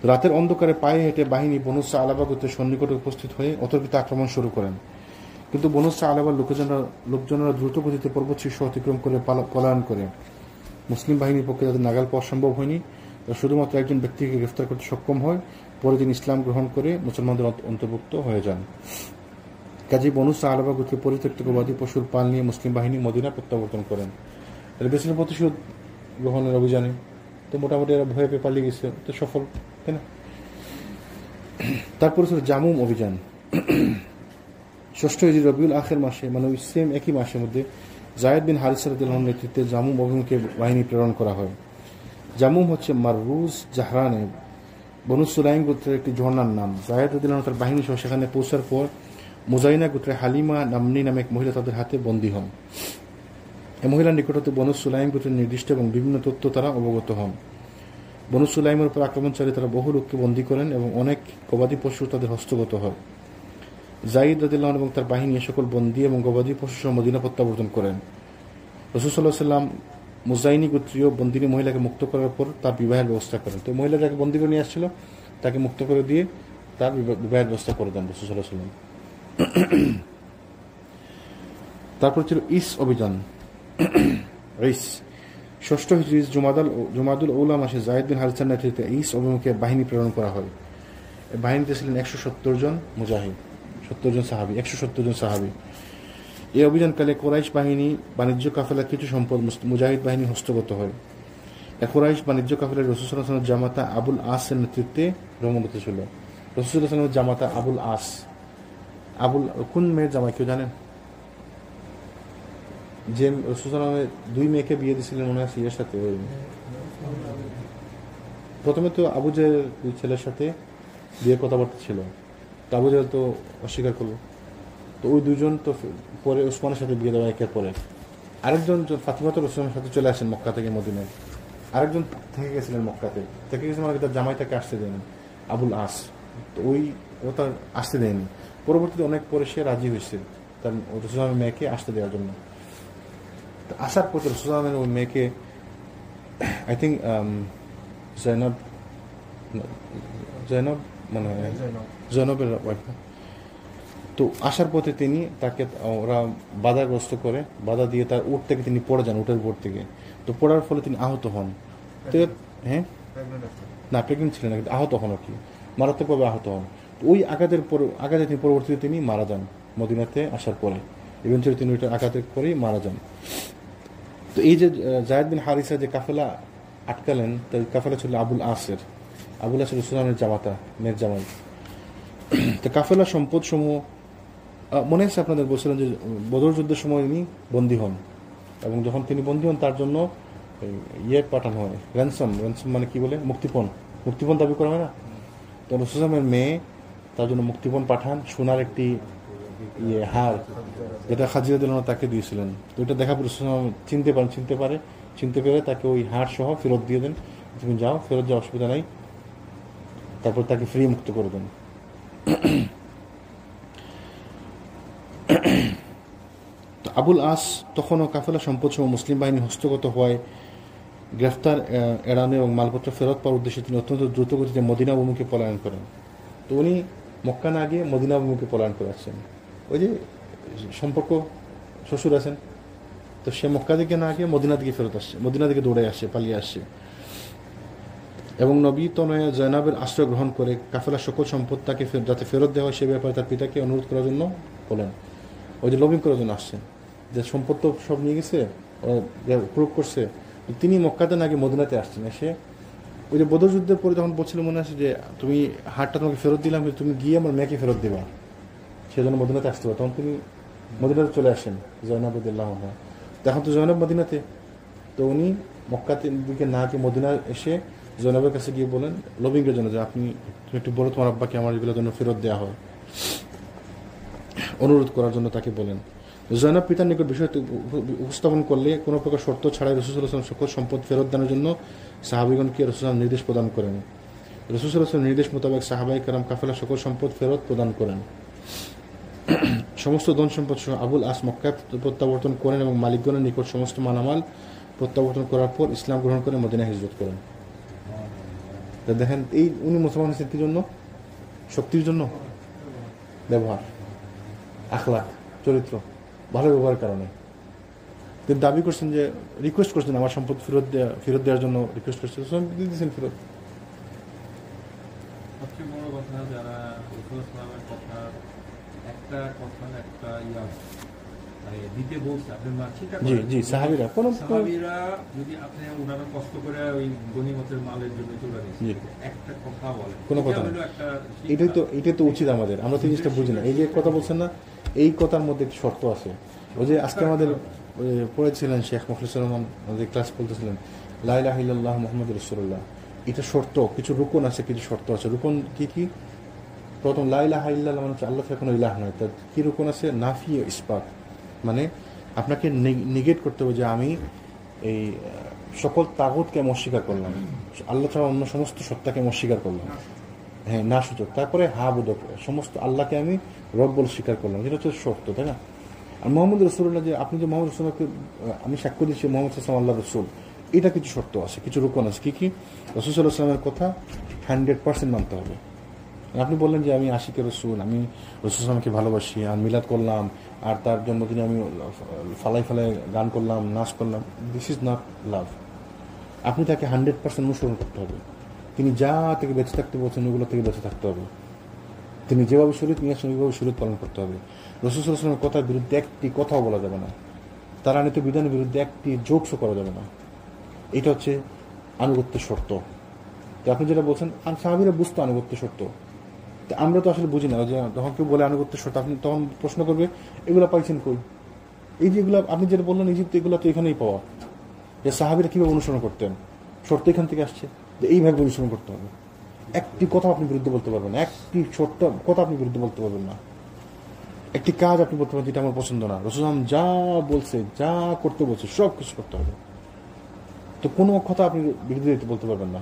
Speaker 1: রাতের অন্ধকারে পায়ে হেঁটে বাহিনী বনু সাআলাবা গোত্রের সন্নিকটে উপস্থিত হয়ে অতর্কিত আক্রমণ শুরু করেন। কিন্তু বনু সাআলাবার লোকজনেরা দ্রুত গতিতে পর্বত শীর্ষ অতিক্রম করে পলায়ন করে। মুসলিম বাহিনীর পক্ষে তাদের নাগাল পাওয়া সম্ভব হয়নি। তারা শুধুমাত্র একজন ব্যক্তিকে গ্রেফতার করতে সক্ষম হয়। পরে তিনি ইসলাম গ্রহণ করে মুসলমানদের অন্তর্ভুক্ত হয়ে যান। কাজী বনু সাআলাবা গোত্রের পরিত্যক্ত গবাদি পশুর পাল নিয়ে মুসলিম বাহিনী মদিনা প্রত্যাবর্তন করেন। তারা বেশির প্রতিশোধ গ্রহণের অভিযানে তো মোটামুটি এরা ভয়ে পেয়ে পালিয়ে গেছে, তো সফল, তাই না? তারপরে ছিল জামুম অভিযান। 6 হিজরি রবিউল আখির মাসে, মানে ওই সেম একই মাসের মধ্যে যায়েদ বিন হারিসা রাদিয়াল্লাহু আনহুর নেতৃত্বে জামুম অভিমুখে বাহিনী প্রেরণ করা হয়। জামুম হচ্ছে মাররুজ জাহরানে বনু সুলাইম গোত্রের একটি ঝর্ণার নাম। যায়েদ রাদিয়াল্লাহু আনহু তার বাহিনী সহ সেখানে পৌঁছার পর মুজাইনা গোত্রের হালিমা নামনি নামে এক মহিলা তাদের হাতে বন্দী হন। এই মহিলার নিকট হতে বনু সুলাইম গোত্রের নির্দিষ্ট এবং বিভিন্ন তথ্য তারা অবগত হন। বনু সুলাইমের উপর আক্রমণচারী তারা বহু লোককে বন্দী করেন এবং অনেক গবাদি পশু তাদের হস্তগত হয়। যায়েদ রাদিয়াল্লাহু আনহু এবং তার বাহিনী এ সকল বন্দী এবং গবাদি পশু সহ মদিনা প্রত্যাবর্তন করেন। রাসূল সাল্লাল্লাহু আলাইহি ওয়াসাল্লাম মুজাইনি গোত্রীয় বন্দিনী মহিলাকে মুক্ত করার পর তার বিবাহের ব্যবস্থা করেন। তো মহিলা যাকে বন্দী করে নিয়ে আসছিল তাকে মুক্ত করে দিয়ে তার বিবাহের ব্যবস্থা করে দেন রাসূল সাল্লাল্লাহু আলাইহি ওয়াসাল্লাম। তারপর ছিল ইস অভিযান। ইস 6 হিজরি জুমাদুল উলা মাসে যায়েদ বিন হারিসার নেতৃত্বে ইস অভিমুখে বাহিনী প্রেরণ করা হয়। এই বাহিনীতে ছিলেন 170 জন মুজাহিদ, 70 জন সাহাবী, 170 জন সাহাবী। এই অভিযানকালে কুরাইশ বাহিনী বাণিজ্য কাফেলার কিছু সম্পদ মুজাহিদ বাহিনী হস্তগত হয়। কুরাইশ বাণিজ্য কাফেলার রাসূল সাল্লাল্লাহু আলাইহি ওয়াসাল্লামের জামাতা আবুল আসের নেতৃত্বে ভ্রমণ ছিল। রাসূল সাল্লাল্লাহু আলাইহি ওয়াসাল্লামের জামাতা আবুল আস, কোন মেয়ের জামাই কেউ জানেন? যে রাসূল সাল্লাল্লাহু আলাইহি ওয়াসাল্লামের 2 মেয়েকে বিয়ে দিয়েছিলেন মনে আছে এর সাথে। প্রথমে তো আবু জেহেল 2 ছেলের সাথে বিয়ে কথাবার্তা ছিল, তো আবু জেহেল তো অস্বীকার করলো। তো ওই 2 জন তো পরে ওসমানের সাথে বিয়ে দেওয়া একের পরে। আরেকজন ফাতিমা তো রাসূলের সাথে চলে আসেন মক্কা থেকে মদিনায়। আরেকজন থেকে গেছিলেন মক্কাতে, থেকে গেছে মানে তার জামাই তাকে আসতে দেয়নি, আবুল আস। তো ও তার আসতে দেয়নি। পরবর্তীতে অনেক পরে সে রাজি হয়েছে তার রাসূলের মেয়েকে আসতে দেওয়ার জন্য। তো আসার পর রাসূলের ওই মেয়েকে আই থিঙ্ক জয়নব মানে জয়নবের ওয়াইফ। তো আসার পথে তিনি তাকে ওরা বাধাগ্রস্ত করে, বাধা দিয়ে তার উট থেকে তিনি পড়ে যান, উটের উপর থেকে। তো পড়ার ফলে তিনি আহত হন। তো হ্যাঁ, না প্রেগনেন্ট ছিলেন না, কিন্তু আহত হন আর কি, মারাত্মকভাবে আহত হন। তো ওই আঘাতে তিনি পরবর্তীতে তিনি মারা যান মদিনাতে আসার পরে। ইভেন্চুয়ালি তিনি ওইটা আঘাতের পরেই মারা যান। তো এই যে যায়েদ বিন হারিসা যে কাফেলা আটকালেন, তার কাফেলা ছিল আবুল আসের। আবুল আসের রাসূলের জামাতা, মেয়ের জামাই। তো কাফেলা সম্পদ সমূহ মনে আছে আপনাদের বলছিলেন যে বদর যুদ্ধের সময় তিনি বন্দী হন, এবং যখন তিনি বন্দী হন তার জন্য পাঠানো হয় র্যানসম মানে কি বলে, মুক্তিপণ দাবি করা হয় না। তো রাসূলের মেয়ে তার জন্য মুক্তিপণ পাঠান, সোনার একটি হার, যেটা খাদিজা রাদিয়াল্লাহু আনহা তাকে দিয়েছিলেন। তো এটা দেখা পরে চিনতে পেরে তাকে ওই হার সহ ফেরত দিয়ে দেন। তুমি যাও, ফেরত যাওয়ার অসুবিধা নাই। তারপর তাকে ফ্রি মুক্ত করে দেন। তো আবুল আস তখনও কাফেলা সম্পদ সহ মুসলিম বাহিনী হস্তগত হওয়ায় গ্রেফতার এড়ানো এবং মালপত্র ফেরত পাওয়ার উদ্দেশ্যে তিনি অত্যন্ত দ্রুত গতিতে মদিনা অভিমুখে পলায়ন করেন। তো উনি মক্কা না গিয়ে মদিনা অভিমুখে পলায়ন করে আসছেন। ওই যে সম্পর্ক শ্বশুর আছেন, তো সে মক্কা থেকে না গিয়ে মদিনা থেকে ফেরত আসছে, মদিনা থেকে দৌড়ে আসছে, পালিয়ে আসছে। এবং নবী তনয়া জয়নাবের আশ্রয় গ্রহণ করে কাফেলার সকল সম্পদ তাকে যাতে ফেরত দেওয়া হয় সে ব্যাপারে তার পিতাকে অনুরোধ করার জন্য বলেন। ওই যে লবিং করার জন্য আসছেন, যে সম্পদ তো সব নিয়ে গেছে, প্রয়োগ করছে, তিনি মক্কাতে না গিয়ে মদিনাতে আসছেন। এসে ওই যে বদর যুদ্ধের পরে যখন বলছিল মনে আছে যে তুমি হাটটা তোমাকে ফেরত দিলাম, তুমি গিয়ে আমার মেয়েকে ফেরত দেবা, সেজন্য মদিনাতে আসতে হবে। তখন তিনি মদিনাতে চলে আসেন জয়নাব রাদিয়াল্লাহু আনহা। এখন তো জয়নাব মদিনাতে, তো উনি মক্কাতে দিকে না গিয়ে মদিনা এসে জয়নাবের কাছে গিয়ে বলেন লবিংয়ের জন্য যে তুমি একটু বলো তোমার আব্বাকে আমার এগুলোর জন্য ফেরত দেওয়া হয়, অনুরোধ করার জন্য তাকে বলেন। জয়নাব পিতার নিকট বিষয়টি উপস্থাপন করলে কোনো প্রকার শর্ত ছাড়াই রাসূল সাল্লাল্লাহু আলাইহি ওয়াসাল্লাম সকল সম্পদ ফেরত দেওয়ার জন্য সাহাবীগণকে রাসূল সাল্লাল্লাহু আলাইহি ওয়াসাল্লাম নির্দেশ প্রদান করেন। রাসূল সাল্লাল্লাহু আলাইহি ওয়াসাল্লাম নির্দেশ মোতাবেক সাহাবায়ে কেরাম কাফেলার সকল সম্পদ ফেরত প্রদান করেন। সমস্ত ধন সম্পদ সহ আবুল আস মক্কায় প্রত্যাবর্তন করেন এবং মালিকগণের নিকট সমস্ত মালামাল প্রত্যাবর্তন করার পর ইসলাম গ্রহণ করে মদিনায় হিজরত করেন। দেখেন এই উনি মুসলমান হয়েছেন কি জন্য? শক্তির জন্য, ব্যবহার, আখলাক, চরিত্র, ভালো ব্যবহারের কারণে। তিনি দাবি করছেন যে রিকোয়েস্ট করছেন আমার সম্পদ ফেরত দেওয়ার জন্য রিকোয়েস্ট করছেন, দিয়েছেন ফেরত।
Speaker 3: সবচেয়ে বড় কথা যারা রাসূলের কথা একটা মানে দিতে বলছে আপনার মা ঠিক আছে,
Speaker 1: জি জি, সাহাবীরা
Speaker 3: যদি আপনি ওনারা কষ্ট করে ওই গনিমতের মালের জন্য চলে গেছে, একটা কথা বলে
Speaker 1: কোনো কথা না, এটাই তো উচিত আমাদের। আমরা তো জিনিসটা বুঝি না। এই যে কথা বলছেন না, এই কথার মধ্যে একটি শর্ত আছে। ওই যে আজকে আমাদের পড়েছিলেন শেখ মুখলিসুর রহমান, আমাদের ক্লাস বলতেছিলেন লা ইলাহা ইল্লাল্লাহ মুহাম্মাদুর রাসূলুল্লাহ, এটা শর্ত, কিছু রুকন আছে, কিছু শর্ত আছে। রুকন কি কি? প্রথম লা ইলাহা ইল্লাল্লাহ মানে আল্লাহ ছাড়া কোনো ইলাহ নয়। তার কি রুকন আছে? নাফি ও ইসবাত, মানে আপনাকে নেগেট করতে হবে যে আমি এই সকল তাগুতকে আমি অস্বীকার করলাম, আল্লাহ ছাড়া অন্য সমস্ত সত্তাকে আমি অস্বীকার করলাম, হ্যাঁ না সূচক। তারপরে হা বোধক, সমস্ত আল্লাহকে আমি রব বলে স্বীকার করলাম, যেটা হচ্ছে শর্ত, তাই না? আর মোহাম্মদ রসুল্লাহ, যে আপনি যে মোহাম্মদ রসুল্লাহকে আমি সাক্ষ্য দিচ্ছি মোহাম্মদ সাল্লাম আল্লাহ রসুল, এটা কিছু শর্ত আছে, কিছু রুকন আছে। কি কি? রসুল সাল্লাহ সাল্লামের কথা 100% মানতে হবে। আপনি বললেন যে আমি আশিকের রসুল, আমি রসুল সাল্লামকে ভালোবাসি, আর মিলাদ করলাম, আর তার জন্মদিনে আমি ফালাই ফালাই গান করলাম, নাচ করলাম, দিস ইজ নট লাভ। আপনি তাকে 100% অনুসরণ করতে হবে। তিনি যা থেকে বেঁচে থাকতে বলছেন ওগুলো থেকে বেঁচে থাকতে হবে। তিনি যেভাবে শরীয়ত নিয়ে আসেন ওইভাবে শরীয়ত পালন করতে হবে। রাসূল সাল্লাল্লাহু আলাইহি ওয়াসাল্লামের কথার বিরুদ্ধে একটি কথাও বলা যাবে না, তার আনিত বিধানের বিরুদ্ধে একটি জোকসও করা যাবে না। এটা হচ্ছে আনুগত্যের শর্ত। তো আপনি যেটা বলছেন সাহাবীরা বুঝতো আনুগত্যের শর্ত, তো আমরা তো আসলে বুঝি না। যে যখন কেউ বলে আনুগত্যের শর্ত, আপনি তখন প্রশ্ন করবে এগুলো পাইছেন কই? এই যেগুলো আপনি যেটা বললেন ইজিপ্ট, এগুলো তো এখানেই পাওয়া। যে সাহাবীরা কীভাবে অনুসরণ করতেন, শর্ত এখান থেকে আসছে, যে এইভাবে অনুসরণ করতে হবে। একটি কথা আপনি বিরুদ্ধে বলতে পারবেন না, একটি ছোট্ট কথা আপনি বিরুদ্ধে বলতে পারবেন না, একটি কাজ আপনি বলতে পারবেন যেটা আমার পছন্দ না। রাসূল যা বলছে, যা করতে বলছে সব কিছু করতে হবে। তো কোনো কথা আপনি বিরুদ্ধে বলতে পারবেন না।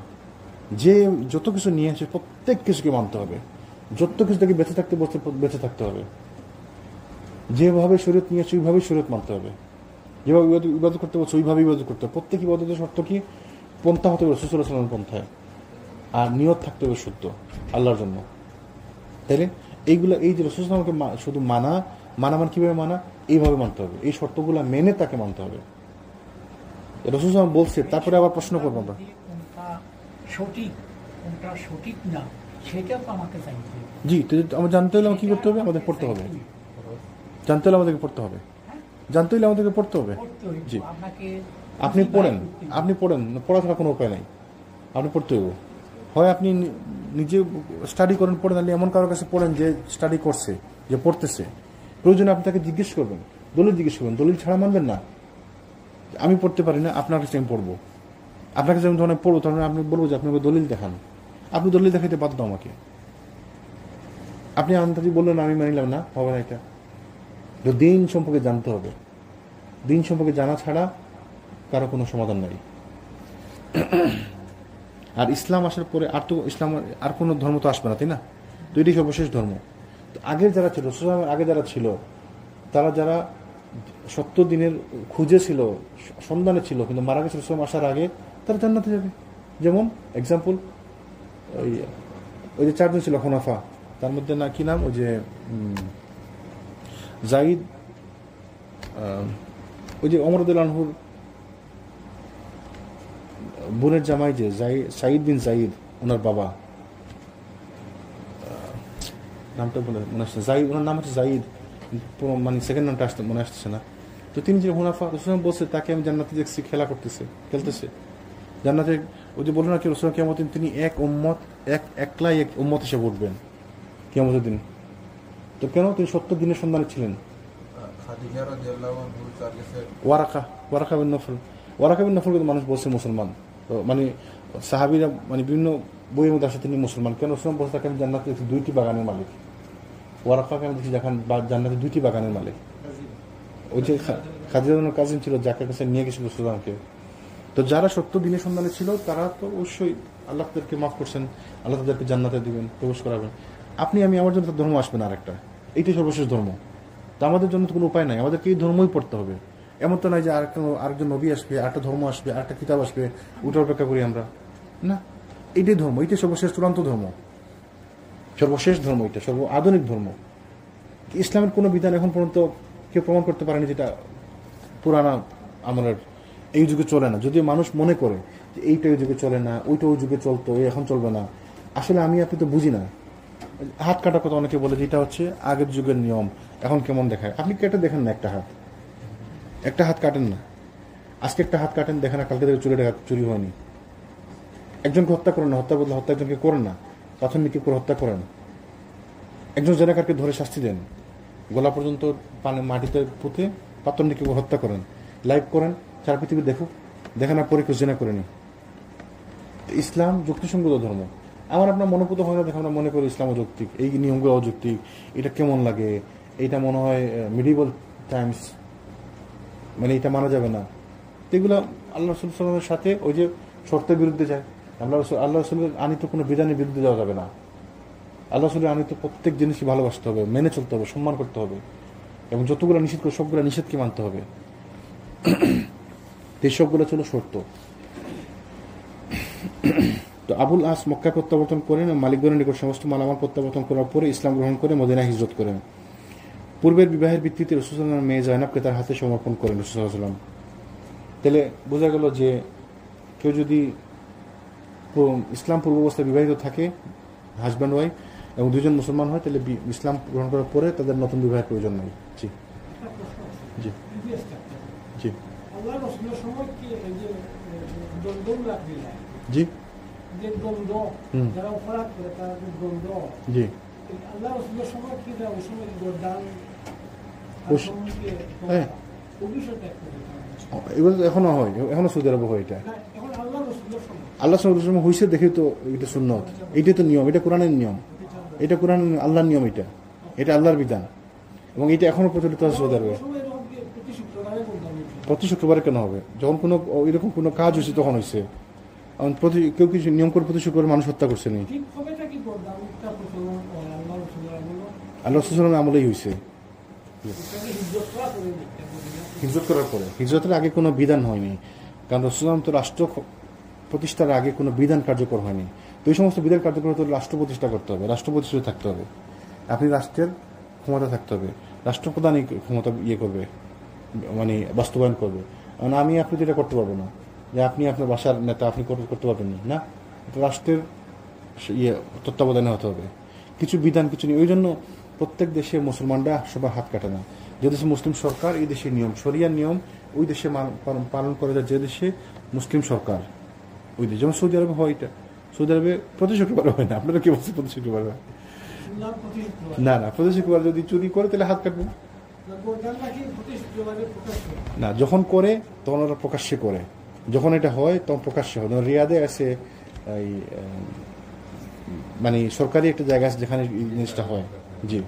Speaker 1: যে যত কিছু নিয়ে আসে প্রত্যেক কিছুকে মানতে হবে, যত কিছু থেকে বেঁচে থাকতে বলছে বেঁচে থাকতে হবে। যেভাবে শরীয়ত নিয়ে আসে ওইভাবেই শরীয়ত মানতে হবে, যেভাবে ইবাদত করতে বলছে ওইভাবে ইবাদত করতে হবে। প্রত্যেক ইবাদতের শর্ত কি? পন্থা হতে হবে রাসূল সাল্লাল্লাহু আলাইহি ওয়াসাল্লামের পন্থায়, আর নিয়ত থাকতে হবে শুদ্ধ আল্লাহর জন্য। তাইলে এইগুলো, এই যে রাসূল সাল্লাল্লাহু আলাইহি ওয়াসাল্লামকে শুধু মানা মানে কিভাবে মানা? এইভাবে মানতে হবে, এই শর্তগুলো মেনে তাকে মানতে হবে। রাসূল সাল্লাল্লাহু আলাইহি ওয়াসাল্লাম বলছে, তারপরে আবার প্রশ্ন করবো আমরা
Speaker 4: সঠিক কোনটা সঠিক না সেটা তো আমাকে চাইতে।
Speaker 1: জি, তো আমরা জানতে হলে কি করতে হবে? আমাদের পড়তে হবে। জানতে হলে আমাদেরকে পড়তে হবে, জানতে হলে আমাদেরকে পড়তে হবে। জি, আপনি পড়েন, পড়া ছাড়া কোনো উপায় নাই, আপনি পড়তে হবে। হয় আপনি নিজে স্টাডি করেন, পড়েন, নাহলে এমন কারোর কাছে পড়েন যে স্টাডি করছে, যে পড়তেছে। প্রয়োজনে আপনি তাকে জিজ্ঞেস করবেন, দলিল জিজ্ঞেস করবেন, দলিল ছাড়া মানবেন না। আমি পড়তে পারি না, আপনার কাছে আমি পড়বো, আপনার কাছে আমি ধরনের পড়বো, তখন আপনি বলবো যে আপনাকে দলিল দেখান। আপনি দলিল দেখাইতে বাধ্য আমাকে। আপনি আন্তাজি বললেন আমি মানিলাম না, হবে না। এটা তো দিন সম্পর্কে জানতে হবে, দিন সম্পর্কে জানা ছাড়া কারো কোনো সমাধান নাই। আর ইসলাম আসার পরে আর তো ইসলাম আর কোনো ধর্ম তো আসবে না, তাই না? তো এটি সর্বশেষ ধর্ম। তো আগের যারা ছিল, আগে যারা ছিল, তারা যারা সত্য দিনের খুঁজে ছিল, সন্ধানে ছিল, কিন্তু মারা গেছে ইসলাম আসার আগে, তারা জান্নাতে যাবে। যেমন এক্সাম্পল, ওই যে চারজন ছিল খোনাফা, তার মধ্যে না কি নাম, ওই যে জাইদ ওই যে ওমর রাদিয়াল্লাহু আনহুর বোনের জামাই যে সাঈদ বিন জাইদ, ওনার বাবা, নামটা বলে মনে আসছে, জাইদ, ওনার নাম হচ্ছে জাইদ, মানে সেকেন্ড নামটা আসতে মনে আসতেছে না। তো তিনি যে হুনাফা রসুল বলছে, তাকে আমি জান্নাতে দেখছি খেলা করতেছে, খেলতেছে জান্নাতে। ওই যে বলুন না কি রসুল কিয়ামতের দিন তিনি এক উম্মত, একলাই এক উম্মত হিসেবে উঠবেন কিয়ামতের দিন। তো কেন? তিনি সত্য দিনের সন্ধানে ছিলেন।
Speaker 2: খাদিজা রাদিয়াল্লাহু আনহার কাছে
Speaker 1: ওয়ারাকা বিন নফল কিন্তু মানুষ বলছে মুসলমান, তো মানে সাহাবীরা মানে বিভিন্ন বইয়ের মধ্যে আসে তিনি মুসলমান। কেন? রসুল বলছে তাকে আমি জান্নাতে দেখছি 2টি বাগানের মালিক। ওয়ারাকাকে আমি দেখছি দেখান জান্নাতে 2টি বাগানের মালিক। ওই যে খাদিজার কাজিন ছিল, যাকে কাছে নিয়ে গেছিল সুলতানকে। তো যারা সত্য দিনের সন্ধানে ছিল তারা তো অবশ্যই আল্লাহ তাদেরকে মাফ করছেন, আল্লাহ তাদেরকে জান্নাতে দিবেন, প্রবেশ করাবেন। আপনি আমি আমার জন্য ধর্ম আসবে না আরেকটা, এইটাই সর্বশেষ ধর্ম। তো আমাদের জন্য তো কোনো উপায় নাই, আমাদেরকে এই ধর্মই পড়তে হবে। এমন তো নয় যে আরেকজন নবী আসবে, আরেকটা ধর্ম আসবে, আরেকটা কিতাব আসবে, ওটার অপেক্ষা করি আমরা না। এইটাই ধর্ম, এইটাই সর্বশেষ চূড়ান্ত ধর্ম, সর্বশেষ ধর্ম, এটা সর্ব আধুনিক ধর্ম। ইসলামের কোনো বিধান এখন পর্যন্ত কেউ প্রমাণ করতে পারেনি যেটা পুরানা আমলের এই যুগে চলে না। যদিও মানুষ মনে করে যে এইটা ওই যুগে চলে না, ওইটা ওই যুগে চলতো, এখন চলবে না। আসলে আমি আপনি তো বুঝি না। হাত কাটার কথা অনেকে বলে যে এটা হচ্ছে আগের যুগের নিয়ম, এখন কেমন দেখায়। আপনি কেটে দেখেন না, একটা হাত কাটেন না। আজকে একটা হাত কাটেন, দেখেন না কালকে থেকে চুরি হয়নি। একজনকে হত্যা করেন না, হত্যা বদলে হত্যা একজনকে করেন না, পাথর নিক্ষেপ করে হত্যা করেন। একজন জেনাকারকে ধরে শাস্তি দেন, গলা পর্যন্ত মাটিতে পুঁতে পাথর নিক্ষেপ করে হত্যা করেন, লাইভ করেন, সারা পৃথিবী দেখেন না পরে কেউ জেনা করেনি। ইসলাম যুক্তিসঙ্গত ধর্ম। আমার আপনার মনোপুত হয় না দেখে আমরা মনে করি ইসলাম অযৌক্তিক, এই নিয়মগুলো অযৌক্তিক, এটা কেমন লাগে, এইটা মনে হয় মিডিয়েবল টাইমস, মানে এটা মানা যাবে না। এগুলো আল্লাহ রসুল সাল্লামের সাথে ওই যে শর্তের বিরুদ্ধে যায়। আল্লাহ রসুলের আনিত কোনো বিধানের বিরুদ্ধে যাওয়া যাবে না। আল্লাহ রসুলের আনিত প্রত্যেক জিনিসই ভালোবাসতে হবে, মেনে চলতে হবে, সম্মান করতে হবে, এবং যতগুলো নিষেধ করে সবগুলো নিষেধকে মানতে হবে। এই সবগুলো ছিল শর্ত। তো আবুল আস মক্কা প্রত্যাবর্তন করেন, মালিকগণের নিকট সমস্ত মালামাল প্রত্যাবর্তন করার পরে ইসলাম গ্রহণ করে মদিনা হিজরত করেন। পূর্বের বিবাহের ভিত্তিতে রাসূল সাল্লাল্লাহু আলাইহি ওয়াসাল্লাম মেয়ে জায়নাবকে তার হাতে সমর্পণ করেন রাসূল সাল্লাল্লাহু আলাইহি ওয়াসাল্লাম। তাহলে বোঝা গেল যে কেউ যদি ইসলাম পূর্ব অবস্থায় বিবাহিত থাকে, হাজব্যান্ড ওয়াইফ, এবং দুজন মুসলমান হয়, তাহলে ইসলাম গ্রহণ করার পরে তাদের নতুন বিবাহের প্রয়োজন নেই। জি জি জি
Speaker 4: আল্লাহ রাসূলের সময় কি এই যে দ্বন্দ্ব
Speaker 1: জি
Speaker 4: যে দ্বন্দ্ব যারা অপরাধ করে তারা দ্বন্দ্ব,
Speaker 1: জি
Speaker 4: আল্লাহ রাসূলের সময় কি দেয় ওই সময় গর্দান
Speaker 1: হ্যাঁ, এগুলো তো এখনো হয়, এখনো সৌদি আরবে হয়। এটা
Speaker 4: এখন আল্লাহ রাসূলের সময়
Speaker 1: আল্লাহ সময় হয়েছে দেখে তো এটা সুন্নত, এইটাই তো নিয়ম, এটা কোরআনের নিয়ম, এটা কোরআন আল্লাহর নিয়ম, এটা আল্লাহর বিধান, এবং এটা এখনো প্রচলিত আছে সৌদি আরবে। প্রতি শুক্রবারে কেন হবে? যখন কোনো এরকম কোনো কাজ হয়েছে তখন হয়েছে। কেউ কিছু নিয়ম করে প্রতি শুক্রবার মানুষ হত্যা করছে নি, আল্লাহ রাসূলের আমলেই হয়েছে। হিজরত করার পরে, হিজরতের আগে কোনো বিধান হয়নি, কারণ রাসূলুল্লাহ তো রাষ্ট্র প্রতিষ্ঠার আগে কোনো বিধান কার্যকর হয়নি। তো এই সমস্ত বিধান কার্যকর হতে রাষ্ট্র প্রতিষ্ঠা করতে হবে, রাষ্ট্র প্রতিষ্ঠিত থাকতে হবে, আপনি রাষ্ট্রের ক্ষমতা থাকতে হবে, রাষ্ট্রপ্রধানই ক্ষমতা করবে, মানে বাস্তবায়ন করবে। কারণ আমি আপনি তো এটা করতে পারবো না, যে আপনি আপনার বাসার নেতা আপনি করতে পারবেন না, রাষ্ট্রের তত্ত্বাবধানে হতে হবে কিছু বিধান, কিছু নিয়ম। ওই জন্য প্রত্যেক দেশে মুসলমানরা সবার হাত কাটে না। যে দেশে মুসলিম সরকার, এই দেশের নিয়ম, শরিয়ার নিয়ম ওই দেশে পালন করে যায়, যে দেশে মুসলিম সরকার ওই দেশে। যেমন সৌদি আরবে হয়, এটা সৌদি আরবে প্রতি শুক্রবার হয় না। আপনারা কি বলছেন প্রতি শুক্রবার হয়? না না, প্রতি শুক্রবার যদি চুরি করে তাহলে হাত কাটবে না। যখন করে তখন ওরা প্রকাশ্যে করে, যখন এটা হয় তখন প্রকাশ্যে হয়। রিয়াদে আছে এই মানে সরকারি একটা জায়গা আছে যেখানে এই জিনিসটা হয়। জি,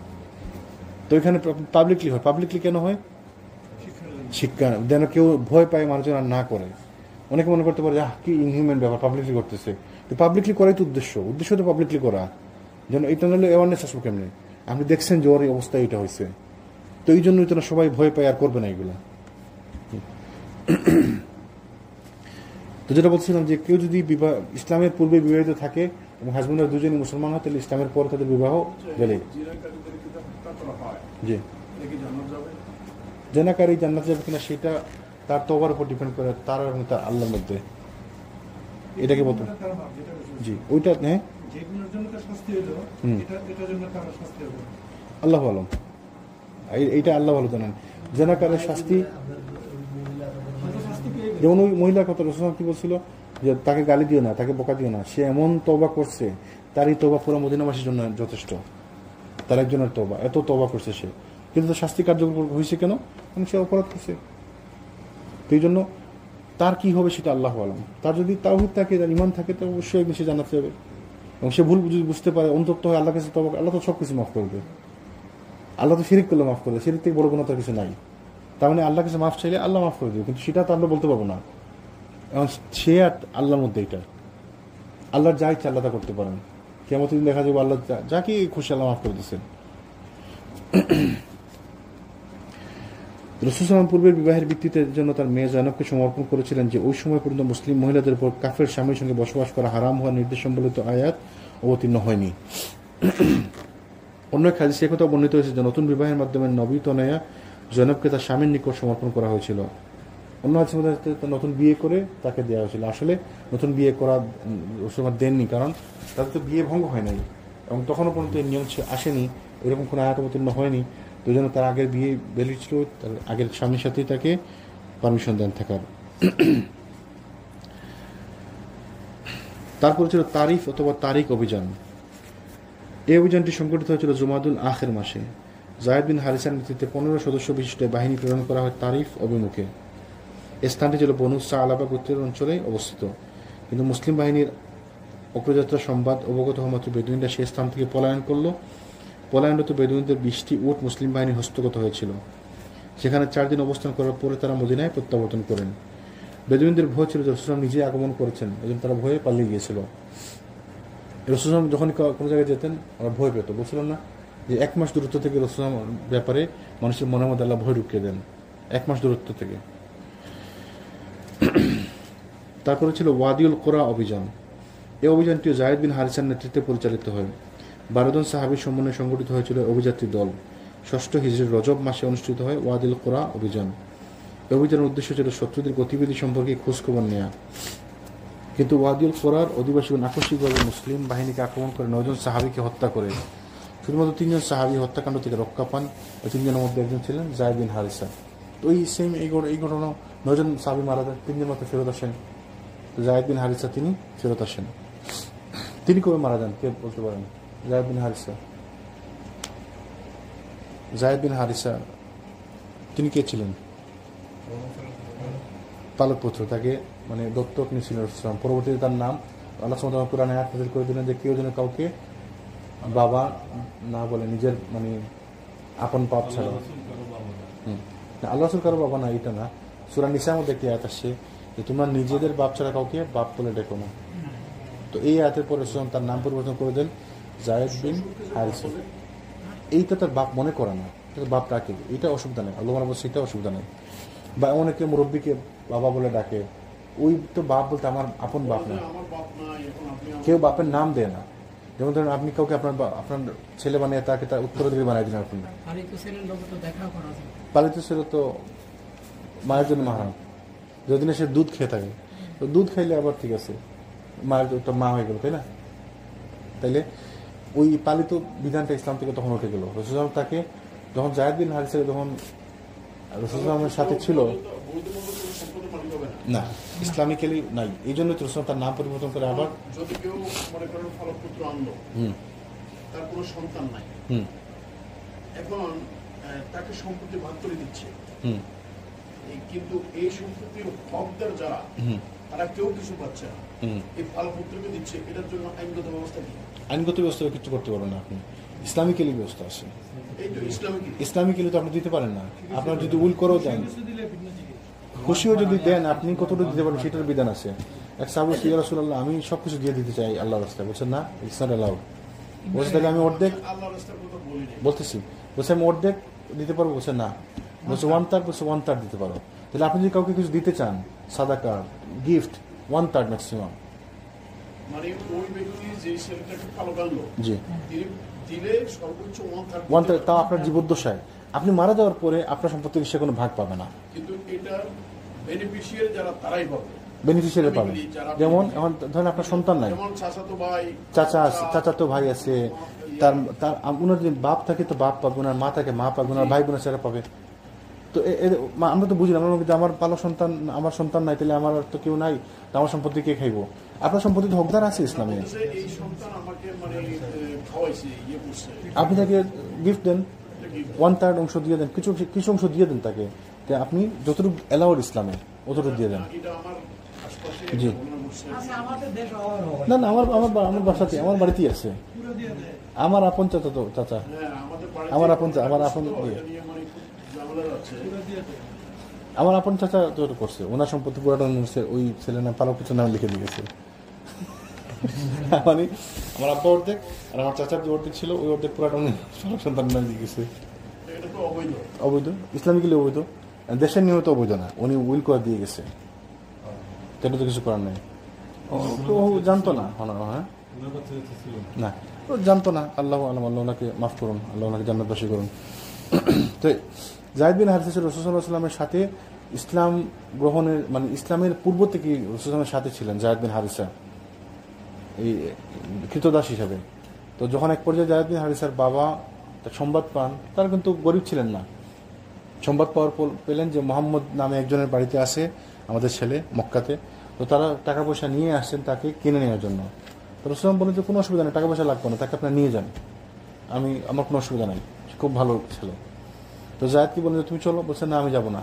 Speaker 1: তো এখানে পাবলিকলি হয়। পাবলিকলি কেন হয়? শিক্ষা যেন কেউ ভয় পায়, মানুষজন আর না করে। অনেকে মনে করতে পারে কি ইনহিউম্যান ব্যাপার, পাবলিকলি করতেছে। তো পাবলিকলি করাই তো উদ্দেশ্য তো পাবলিকলি করা, যেন এটা নাহলে অ্যাওয়ারনেস আসবে কেমনি। আপনি দেখছেন যে ওর এই অবস্থা এটা হয়েছে, তো এই জন্যই তো সবাই ভয় পায় আর করবে না এগুলা। তো যেটা বলছিলাম যে কেউ যদি ইসলামের পূর্বে বিবাহিত থাকে এবং হাজবেন্ড দুজনই মুসলমান হয়, তাহলে ইসলামের পর তাদের বিবাহ গেলে জি
Speaker 2: কি জান্নাত যাবে?
Speaker 1: জেনাকারী জান্নাত যাবে কিনা সেটা তার তওবার উপর ডিপেন্ড করে, তার এবং তার আল্লাহর মধ্যে। এটাকে বলতো
Speaker 2: তার বাপ যেটা বলছে।
Speaker 1: জি, ওইটা হ্যাঁ,
Speaker 2: যে গুণের জন্য তার শাস্তি হলো,
Speaker 1: হুম।
Speaker 2: এটার জন্য তার শাস্তি হবে।
Speaker 1: আল্লাহ আলম, এইটা আল্লাহ ভালো জানেন। জেনাকারের শাস্তি,
Speaker 2: হয়তো শাস্তি পেয়ে গেছে।
Speaker 1: যেমন ওই মহিলার কথা রসুল কি বলছিল যে তাকে গালি দিও না, তাকে বোকা দিও না, সে এমন তওবা করছে, তারই তওবা পুরো মদিনাবাসীর জন্য যথেষ্ট। তার একজনের তওবা, এত তওবা করছে সে, কিন্তু তার শাস্তি কার্যকর হয়েছে কেন? কারণ সে অপরাধ করছে। তো এই জন্য তার কি হবে সেটা আল্লাহ আলম। তার যদি তাওহীদ থাকে, তার ঈমান থাকে, তো অবশ্যই একদিন সে জান্নাতে যাবে। এবং সে ভুল যদি বুঝতে পারে, অন্তত হয় আল্লাহ কাছে তওবা, আল্লাহ তো সব কিছু মাফ করবে। আল্লাহ তো শিরিক করলে মাফ করবে, শিরিক থেকে বড় কোনো তার কিছু নাই। তার মানে আল্লাহ কাছে মাফ চাইলে আল্লাহ মাফ করে দেবে, কিন্তু সেটা তো আমরা বলতে পারবো না। এবং সে আর আল্লাহর মধ্যে এটা, আল্লাহর যা ইচ্ছা আল্লাহ তা করতে পারেন। কেমন দিন দেখা যাবে আল্লাহ যাকে খুশি আল্লাহ মাফ করে দিচ্ছেন। রাসূল সাল্লাল্লাহু আলাইহি ওয়াসাল্লাম পূর্বের বিবাহের ভিত্তিতে জন্য তার মেয়ে জয়নবকে সমর্পণ করেছিলেন যে ওই সময় পর্যন্ত মুসলিম মহিলাদের উপর কাফের স্বামীর সঙ্গে বসবাস করা হারাম হওয়ার নির্দেশ সম্বলিত আয়াত অবতীর্ণ হয়নি। অন্য এক হাদিসে একথা বর্ণিত হয়েছে যে নতুন বিবাহের মাধ্যমে নবী তনয়া জয়নবকে তার স্বামীর নিকট সমর্পণ করা হয়েছিল। অন্য হাদিসের মধ্যে নতুন বিয়ে করে তাকে দেওয়া হয়েছিল। আসলে নতুন বিয়ে করা রাসূল দেননি, কারণ তাদের তো বিয়ে ভঙ্গ হয় নাই এবং তখনও পর্যন্ত এই নিয়ম আসেনি, এরকম কোনো আয়াত অবতীর্ণ হয়নি। তো জন্য তার আগের বিয়ে বেরিয়ে ছিল, তার আগের স্বামীর সাথেই তাকে পারমিশন দেন থাকার। তারপরে ছিল তারিফ অথবা তারিক অভিযান। এই অভিযানটি সংগঠিত হয়েছিল জুমাদুল আখের মাসে। যায়েদ বিন হারিসার নেতৃত্বে 15 সদস্য বিশিষ্ট বাহিনী প্রেরণ করা হয় তারিফ অভিমুখে। এই স্থানটি ছিল বনু সাআলাবা গোত্রের অঞ্চলে অবস্থিত, কিন্তু মুসলিম বাহিনীর অগ্রযাত্রা সংবাদ অবগত হওয়া মাত্র বেদুইনরা সেই স্থান থেকে পলায়ন করল। পলায়নরত বেদুইনদের 20টি উট মুসলিম বাহিনীর হস্তগত হয়েছিল। সেখানে 4 দিন অবস্থান করার পরে তারা মদিনায় প্রত্যাবর্তন করেন। বেদুইনদের ভয় ছিল যে রাসূল নিজে আগমন করেছেন, এজন্য তারা ভয়ে পালিয়ে গিয়েছিল। রাসূল যখন কোনো জায়গায় যেতেন ওরা ভয় পেত, বলছিলেন না যে 1 মাস দূরত্ব থেকে রাসূল ব্যাপারে মানুষের মনের মধ্যে আল্লাহ ভয় ঢুকিয়ে দেন, 1 মাস দূরত্ব থেকে। তারপরে ছিল ওয়াদিউল কোরা অভিযান। এই অভিযানটিও যায়েদ বিন হারিসার নেতৃত্বে পরিচালিত হয়। 12 জন সাহাবীর সমন্বয়ে সংগঠিত হয়েছিল অভিযাত্রী দল। 6ষ্ঠ হিজরির রজব মাসে অনুষ্ঠিত হয় ওয়াদিউল কোরা অভিযান। এই অভিযানের উদ্দেশ্য ছিল শত্রুদের গতিবিধি সম্পর্কে খোঁজখবর নেওয়া। কিন্তু ওয়াদিউল কোরার অধিবাসীগণ আকস্মিকভাবে মুসলিম বাহিনীকে আক্রমণ করে 9 জন সাহাবীকে হত্যা করে। শুধুমাত্র 3 জন সাহাবী হত্যাকাণ্ড থেকে রক্ষা পান। ওই 3 জনের মধ্যে একজন ছিলেন যায়েদ বিন হারিসা। তো এই ঘটনা 9 জন সাহাবী মারা যান, 3 জন মাত্র ফেরত আসেন। তো যায়েদ বিন হারিসা তিনি ফেরত আসেন। তিনি কবে মারা যান কে বলতে পারেন? যায়েদ বিন হারিসা তিনি কে ছিলেন? পালক পুত্র, তাকে মানে দত্তক নিয়েছিলেন রাসূল। পরবর্তীতে তার নাম আল্লাহ সুবহানাহু ওয়া তাআলা কুরআনে আয়াত নাযিল করে দিলেন যে কেউ যেন কাউকে বাবা না বলে, নিজের মানে আপন পাপ ছাড়া। আল্লাহ রাসূল কারো বাবা না, এটা না। সূরা নিসার মধ্যে একটি আয়াত আসছে যে তোমরা নিজেদের বাপ ছাড়া কাউকে বাপ বলে ডেকো না। তো এই আয়াতের পরে রাসূল তার নাম পরিবর্তন করে দেন যায়েদ বিন হারিসা। এইটা তার বাপ মনে করে না, এটা বাপ ডাকে, এটা অসুবিধা নেই। আল্লাহ বলছে এটা অসুবিধা নেই। বা অনেকে মুরব্বীকে বাবা বলে ডাকে, ওই তো বাপ বলতে আমার আপন বাপ না। কেউ বাপের নাম দেয় না। যেমন ধরেন আপনি কাউকে আপনার ছেলে বানিয়ে তাকে তার উত্তরাধিকারী বানিয়ে দিন। আপনি পালিত ছেলে তো মায়ের জন্য মাহারাম, যদিন সে দুধ খেয়ে থাকে। তো দুধ খাইলে আবার ঠিক আছে, মায়ের একটা মা হয়ে গেল, তাই না? তাইলে ওই পালিত বিধানটা ইসলাম থেকে তখন উঠে গেল। রাসূল তাকে যখন যায়েদ বিন হারিসা যখন রাসূলের সাথে ছিল না, ইসলামিক্যালি নাই, এই জন্য তো রাসূল তার নাম পরিবর্তন করে আবার।
Speaker 5: যদি কেউ মনে করেন ফালক পুত্র আনলো, তার কোনো সন্তান নাই, এখন তাকে সম্পত্তি ভাগ করে দিচ্ছে, কিন্তু এই সম্পত্তির হকদার যারা তারা কেউ কিছু পাচ্ছে না, এই ফালক পুত্রকে দিচ্ছে, এটার জন্য আইনগত ব্যবস্থা কি?
Speaker 1: আইনগত ব্যবস্থা কিছু করতে পারবেন না আপনি, ইসলামিক্যালি ব্যবস্থা আছে।
Speaker 5: এই তো
Speaker 1: ইসলামিক্যালি তো আপনি দিতে পারেন না। আপনার যদি উইল করেও দেন, খুশিও যদি দেন, আপনি কতটুকু দিতে পারেন সেটার বিধান আছে। এক সাহাবী ইয়া রাসূলুল্লাহ আমি সবকিছু দিয়ে দিতে চাই আল্লাহর রাস্তায়, বলছেন না ইটস নট অ্যালাউড। বলছে তাহলে আমি অর্ধেক
Speaker 5: আল্লাহর রাস্তার কথা বলি না,
Speaker 1: বলতেছি, বলছে আমি অর্ধেক দিতে পারবো, বলছে না, বলছে 1/3, বলছে 1/3 দিতে পারো। তাহলে আপনি যদি কাউকে কিছু দিতে চান, সাদাকা গিফট, 1/3 ম্যাক্সিমাম।
Speaker 5: মানে ওই ব্যক্তি যে ছেলেটাকে ফালক আনলো,
Speaker 1: জি,
Speaker 5: দিলে সর্বোচ্চ
Speaker 1: 1/3 তাও আপনার জীবদ্দশায়। আপনি মারা যাওয়ার পরে আপনার সম্পত্তি সে কোনো ভাগ পাবে না,
Speaker 5: কিন্তু এটা বেনিফিশিয়ারি যারা তারাই পাবে,
Speaker 1: বেনিফিশিয়ারি পাবে। যেমন এখন ধরেন আপনার সন্তান নাই,
Speaker 5: যেমন চাচাতো ভাই,
Speaker 1: চাচাতো ভাই আছে, তার তার ওনার যদি বাপ থাকে তো বাপ পাবে, ওনার মা থাকে মা পাবে, ওনার ভাই বোন আছে পাবে। তো আমরা তো বুঝলাম, আমরা যদি আমার পালক সন্তান, আমার সন্তান নাই, তাহলে আমার তো কেউ নাই, তো আমার সম্পত্তি কে খাইবো? আপনার সম্পত্তির হকদার আছে ইসলামে।
Speaker 5: এই সন্তান আমাকে মানে খাওয়াইছে, ইয়ে করছে,
Speaker 1: আপনি তাকে গিফট দেন, 1/3 অংশ দিয়ে দেন, কিছু অংশ দিয়ে দেন তাকে, তো আপনি যতটুকু অ্যালাউড ইসলামে অতটুকু দিয়ে দেন।
Speaker 5: এটা আমার আশপাশে
Speaker 1: জি।
Speaker 4: আচ্ছা, আমাদের দেশ অভাব হবে
Speaker 1: না না, আমার বাসাতে, আমার বাড়িতেই আছে, আমার আপন চাচা,
Speaker 5: হ্যাঁ, আমাদের বাড়িতে
Speaker 1: আমার আপন
Speaker 5: এটা
Speaker 1: মানে
Speaker 5: খুব ঝামেলা যাচ্ছে।
Speaker 1: আমার আপন চাচা তো করছে, ওনার সম্পত্তি পুরাটা ওই ছেলে না পালক কিছু নাম লিখে দিয়েছে। মানে আমার আব্বা অর্ধেক আর আমার চাচার যে অর্ধেক ছিল ওই অর্ধেক পুরাটা উনি পালক সন্তান নাম দিয়ে গেছে।
Speaker 5: এটা তো অবৈধ।
Speaker 1: অবৈধ, ইসলামিকলি অবৈধ, দেশের নিয়মিত অবৈধ না, উনি উইল করে দিয়ে গেছে, এটা তো কিছু করার নেই। তো ও জানতো না, হ্যাঁ না, ও জানতো না। আল্লাহ আলম, আল্লাহ ওনাকে মাফ করুন, আল্লাহ ওনাকে জান্নাতবাসী করুন। তো যায়েদ বিন হারিসা রাসূল সাল্লাল্লাহু আলাইহি ওয়াসাল্লামের সাথে ইসলাম গ্রহণের মানে ইসলামের পূর্ব থেকে রাসূল সাল্লাল্লাহু সাথে ছিলেন যায়েদ বিন হারিসা, এই কৃতদাস হিসাবে। তো যখন এক পর্যায়ে যায়েদ বিন হারিসার বাবা তার সংবাদ পান, তারা কিন্তু গরিব ছিলেন না, সংবাদ পাওয়ার পর পেলেন যে মোহাম্মদ নামে একজনের বাড়িতে আসে আমাদের ছেলে মক্কাতে, তো তারা টাকা পয়সা নিয়ে আসছেন তাকে কিনে নেওয়ার জন্য। তো রাসূল বলেন যে কোনো অসুবিধা নেই, টাকা পয়সা লাগবে না, তাকে আপনারা নিয়ে যান, আমার কোনো অসুবিধা নেই, খুব ভালো ছেলে। তো জায়েদ কি বলেন যে তুমি চলো, বলছে না আমি যাবো না,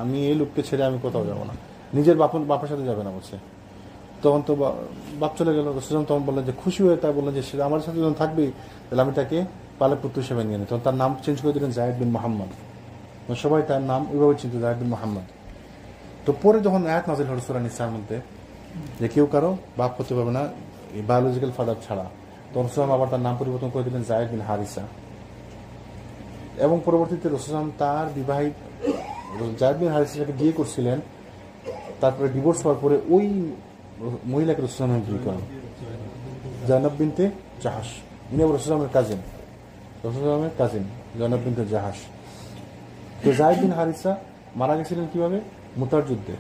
Speaker 1: আমি এই লোককে ছেড়ে আমি কোথাও যাবো না, নিজের বাপের সাথে যাবে না বলছে। তখন তো বাপ চলে গেল। রাসূল তখন বললেন যে খুশি হয়ে তাই বললেন যে সে আমার সাথে যখন থাকবেই তাহলে আমি তাকে পালে পুত্র হিসেবে নিয়ে নিই। তখন তার নাম চেঞ্জ করে দিলেন জায়েদ বিন মুহাম্মদ, সবাই তার নাম ওইভাবে চিনত, জায়েদ বিন মুহাম্মদ। তো পরে যখন আয়াত নাযিল হল সূরা নিসার মধ্যে যে কেউ কারো বাপ হতে পারবে না বায়োলজিক্যাল ফাদার ছাড়া, তখন রাসূল আবার তার নাম পরিবর্তন করে দিলেন জায়েদ বিন হারিসা। এবং পরবর্তীতে রাসূল তার বিবাহিত জায়েদ বিন হারিসাকে বিয়ে করছিলেন, তারপরে ডিভোর্স হওয়ার পরে ওই মহিলাকে রাসূল বিয়ে করেন, জায়নাব বিনতে জাহাশ। ইনি আবার রাসূলের কাজিন, জায়নাব বিনতে জাহাশ। তো জায়েদ বিন হারিসা মারা গেছিলেন কিভাবে? মুতার যুদ্ধে।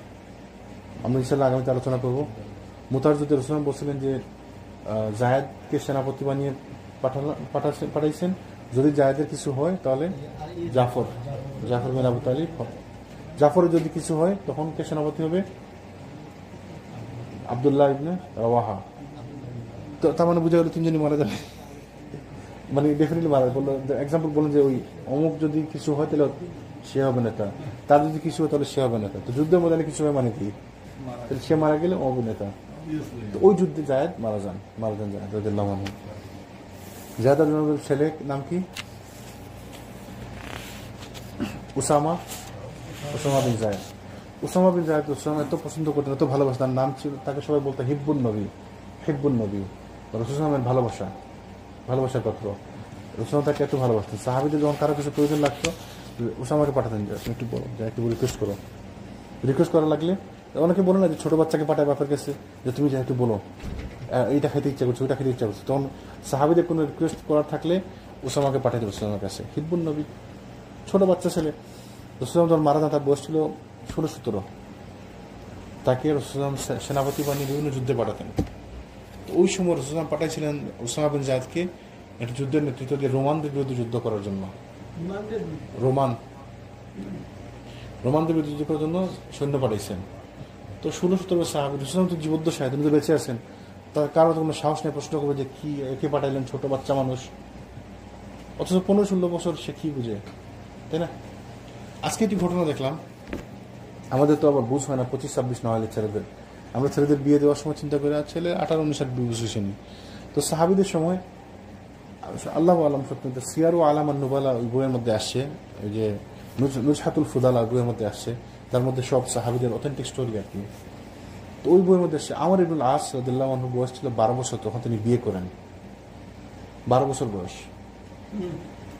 Speaker 1: আমরা ইনশাআল্লাহ আগামীতে আলোচনা করব। মুতার যুদ্ধে রাসূল বলছিলেন যে জায়েদকে সেনাপতি বানিয়ে পাঠাইছেন, যদি জায়েদের কিছু হয় তাহলে জাফর বিন আবু তালিব, জাফরের যদি কিছু হয় তখন কে সেনাপতি হবে? আব্দুল্লাহ ইবনে রাওয়াহা। তো তার মানে বুঝা গেল তিনজনই মারা যাবে, মানে ডেফিনেটলি মারা। বললো এক্সাম্পল বলেন যে ওই অমুক যদি কিছু হয় তাহলে সে হবে নেতা, তার যদি কিছু হয় তাহলে সে হবে নেতা। তো যুদ্ধের মধ্যে কিছু হয় মানে কি, তাহলে সে মারা গেলে অভিনেতা। তো ওই যুদ্ধে জায়েদ মারা যান জায়েদ রাদিয়াল্লাহু আনহু। জায়েদ রাদিয়াল্লাহু আনহুর ছেলে নাম কি? উসামা বিন জায়েদ। উসামা বিন জায়েদ উসামা এত পছন্দ করতেন, এত ভালোবাসতেন, তার নাম ছিল, তাকে সবাই বলতো হিব্বুন নবী। রাসূলের ভালোবাসার পাত্র। রাসূল তাকে এত ভালোবাসতেন, সাহাবীদের যখন কারো কিছু প্রয়োজন লাগতো উসামাকে পাঠাতেন যে একটু বলো, যে একটু রিকোয়েস্ট করা লাগলে। অনেকে বলে না যে ছোট বাচ্চাকে পাঠায় বাপের কাছে যে তুমি যা একটু বলো, এইটা খেতে ইচ্ছা করছো, ওইটা খেতে ইচ্ছা করছো, তখন সাহাবীদের কোনো রিকোয়েস্ট করার থাকলে উসামাকে পাঠাইতে রাসূলের কাছে। হিব্বুন নবী, ছোট বাচ্চা ছেলে। রাসূল যখন মারা যান তার বয়স ছিল 16-17, তাকে রাসূল সেনাপতি বানিয়ে বিভিন্ন যুদ্ধে পাঠাতেন। তো ওই সময় রাসূল পাঠাইছিলেন উসামা বিন জায়েদকে একটা যুদ্ধের নেতৃত্ব দিয়ে রোমানদের বিরুদ্ধে যুদ্ধ করার জন্য। রোমানদের বিরুদ্ধে যুদ্ধ করার জন্য সৈন্য পাঠাইছেন। তো 16-17 সাহাবী রাসূল তো জীবদ্দশায়, তিনি তো বেঁচে আছেন, তার কারো তো কোনো সাহস নেই প্রশ্ন করবে যে কি একে পাঠাইলেন, ছোট বাচ্চা মানুষ, অথচ 15-16 বছর সে কি বুঝে, তাই না? আজকে একটি ঘটনা দেখলাম, আমাদের তো আবার বুঝ হয় না 25-26 না হলে ছেলেদের, আমরা ছেলেদের বিয়ে দেওয়ার সময় চিন্তা করি আর ছেলে 18-19 বুঝেছেনি। তো সাহাবীদের সময় আল্লাহু আলাম সত্যি সিয়ারু আলাম আন নুবালা ওই বইয়ের মধ্যে আসছে, ওই যে নুজহাতুল ফুদালা বইয়ের মধ্যে আসছে, তার মধ্যে সব সাহাবীদের অথেন্টিক স্টোরি আর কি। তো ওই বইয়ের মধ্যে আসছে আমর ইবনুল আস রাদিয়াল্লাহু আনহু বয়স ছিল 12 বছর, তখন তিনি বিয়ে করেন, 12 বছর বয়স।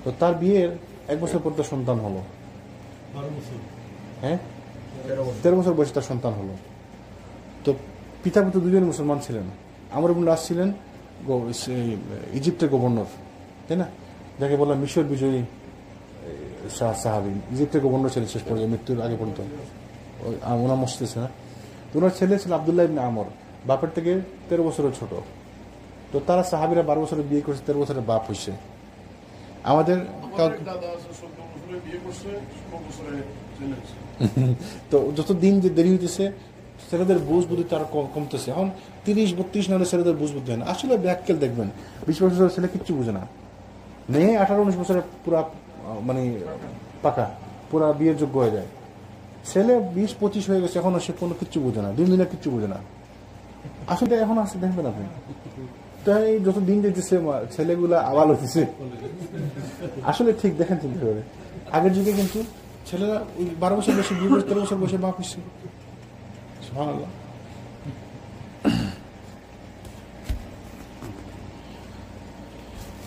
Speaker 1: তো তার বিয়ের 1 বছর পর তার সন্তান হলো, হ্যাঁ 13 বছর বয়সে তার সন্তান হলো। তো পিতা পুত্র দুজনই মুসলমান ছিলেন। আমর ইবনুল আস ছিলেন ইজিপ্টের গভর্নর, তাই না? যাকে বললাম মিশর বিজয়ী সাহাবি, ইজিপ্টের গভর্নর ছিলেন শেষ পর্যন্ত, মৃত্যুর আগে পর্যন্ত, ওনার মস্তিষ্ক না। তো ওনার ছেলে ছিল আবদুল্লাহ ইবনে আমর, বাপের থেকে 13 বছরের ছোট। তো তারা সাহাবিরা 12 বছরে বিয়ে করছে, 13 বছরের বাপ হয়েছে। আমাদের
Speaker 5: আমার এক দাদা আছে 14 বছরে বিয়ে করছে, 16 বছরে ছেলে হয়েছে।
Speaker 1: তো যত দিন যে দেরি হইতেছে ছেলেদের বুঝ বুদ্ধি তারা কমতেছে। এখন 30-32 নাহলে ছেলেদের বুঝ বুদ্ধি হয় না। আসলে ব্যাককেল দেখবেন 20 বছরের ছেলে কিচ্ছু বুঝে না, মেয়ে 18-19 বছরে পুরা মানে পাকা, পুরা বিয়ের যোগ্য হয়ে যায়। ছেলে 20-25 হয়ে গেছে, এখনো সে কোনো কিচ্ছু বুঝে না, দিনে কিচ্ছু বুঝে না। আসলে এখন আসে দেখবেন আপনি, তাই যত দিন যেতেছে ছেলেগুলা আবাল হইতেছে। আসলে ঠিক দেখেন চিন্তা করে, আগের যুগে কিন্তু ছেলেরা ওই 12 বছর বয়সে বিয়ে করে 13 বছর বয়সে বাপ হচ্ছে। সুবহানাল্লাহ।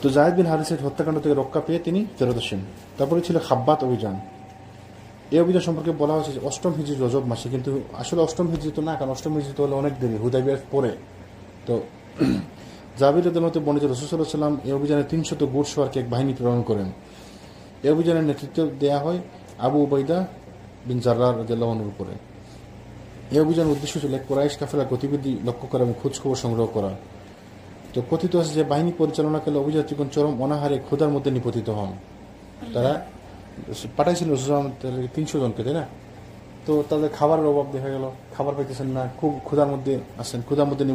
Speaker 1: তো জায়েদ বিন হারিসের হত্যাকাণ্ড থেকে রক্ষা পেয়ে তিনি ফেরত আসেন। তারপরে ছিল খাব্বাত অভিযান। এই অভিযান সম্পর্কে বলা হয়েছে 8ম হিজরি রজব মাসে, কিন্তু আসলে 8ম হিজরি তো না, কারণ 8ম হিজরি তো হলে অনেক দেরি, হুদাইবিয়ার পরে। তো জাবির রাদিয়াল্লাহু আনহু বর্ণিত রাসূল সাল্লাল্লাহু আলাইহি ওয়াসাল্লাম এই অভিযানে 300 গোট সওয়ারকে এক বাহিনী প্রেরণ করেন। এই অভিযানের নেতৃত্ব দেয়া হয় আবু উবাইদা বিন জাররাহ রাদিয়াল্লাহু আনহুর উপরে। এই অভিযানের উদ্দেশ্য ছিল কুরাইশ কাফেলার গতিবিধি লক্ষ্য করা এবং খোঁজখবর সংগ্রহ করা। তো কথিত আছে যে বাহিনী পরিচালনাকালে অভিযাত্রীগণ চরম অনাহারে ক্ষুধার মধ্যে নিপতিত হন। তারা পাঠাইছিল 300 জনকে, তাই না? তো তাদের খাবারের অভাব দেখা গেল, খাবার পাইতেছেন না, খুব ক্ষুধার মধ্যে আসছেন, ক্ষুধার মধ্যে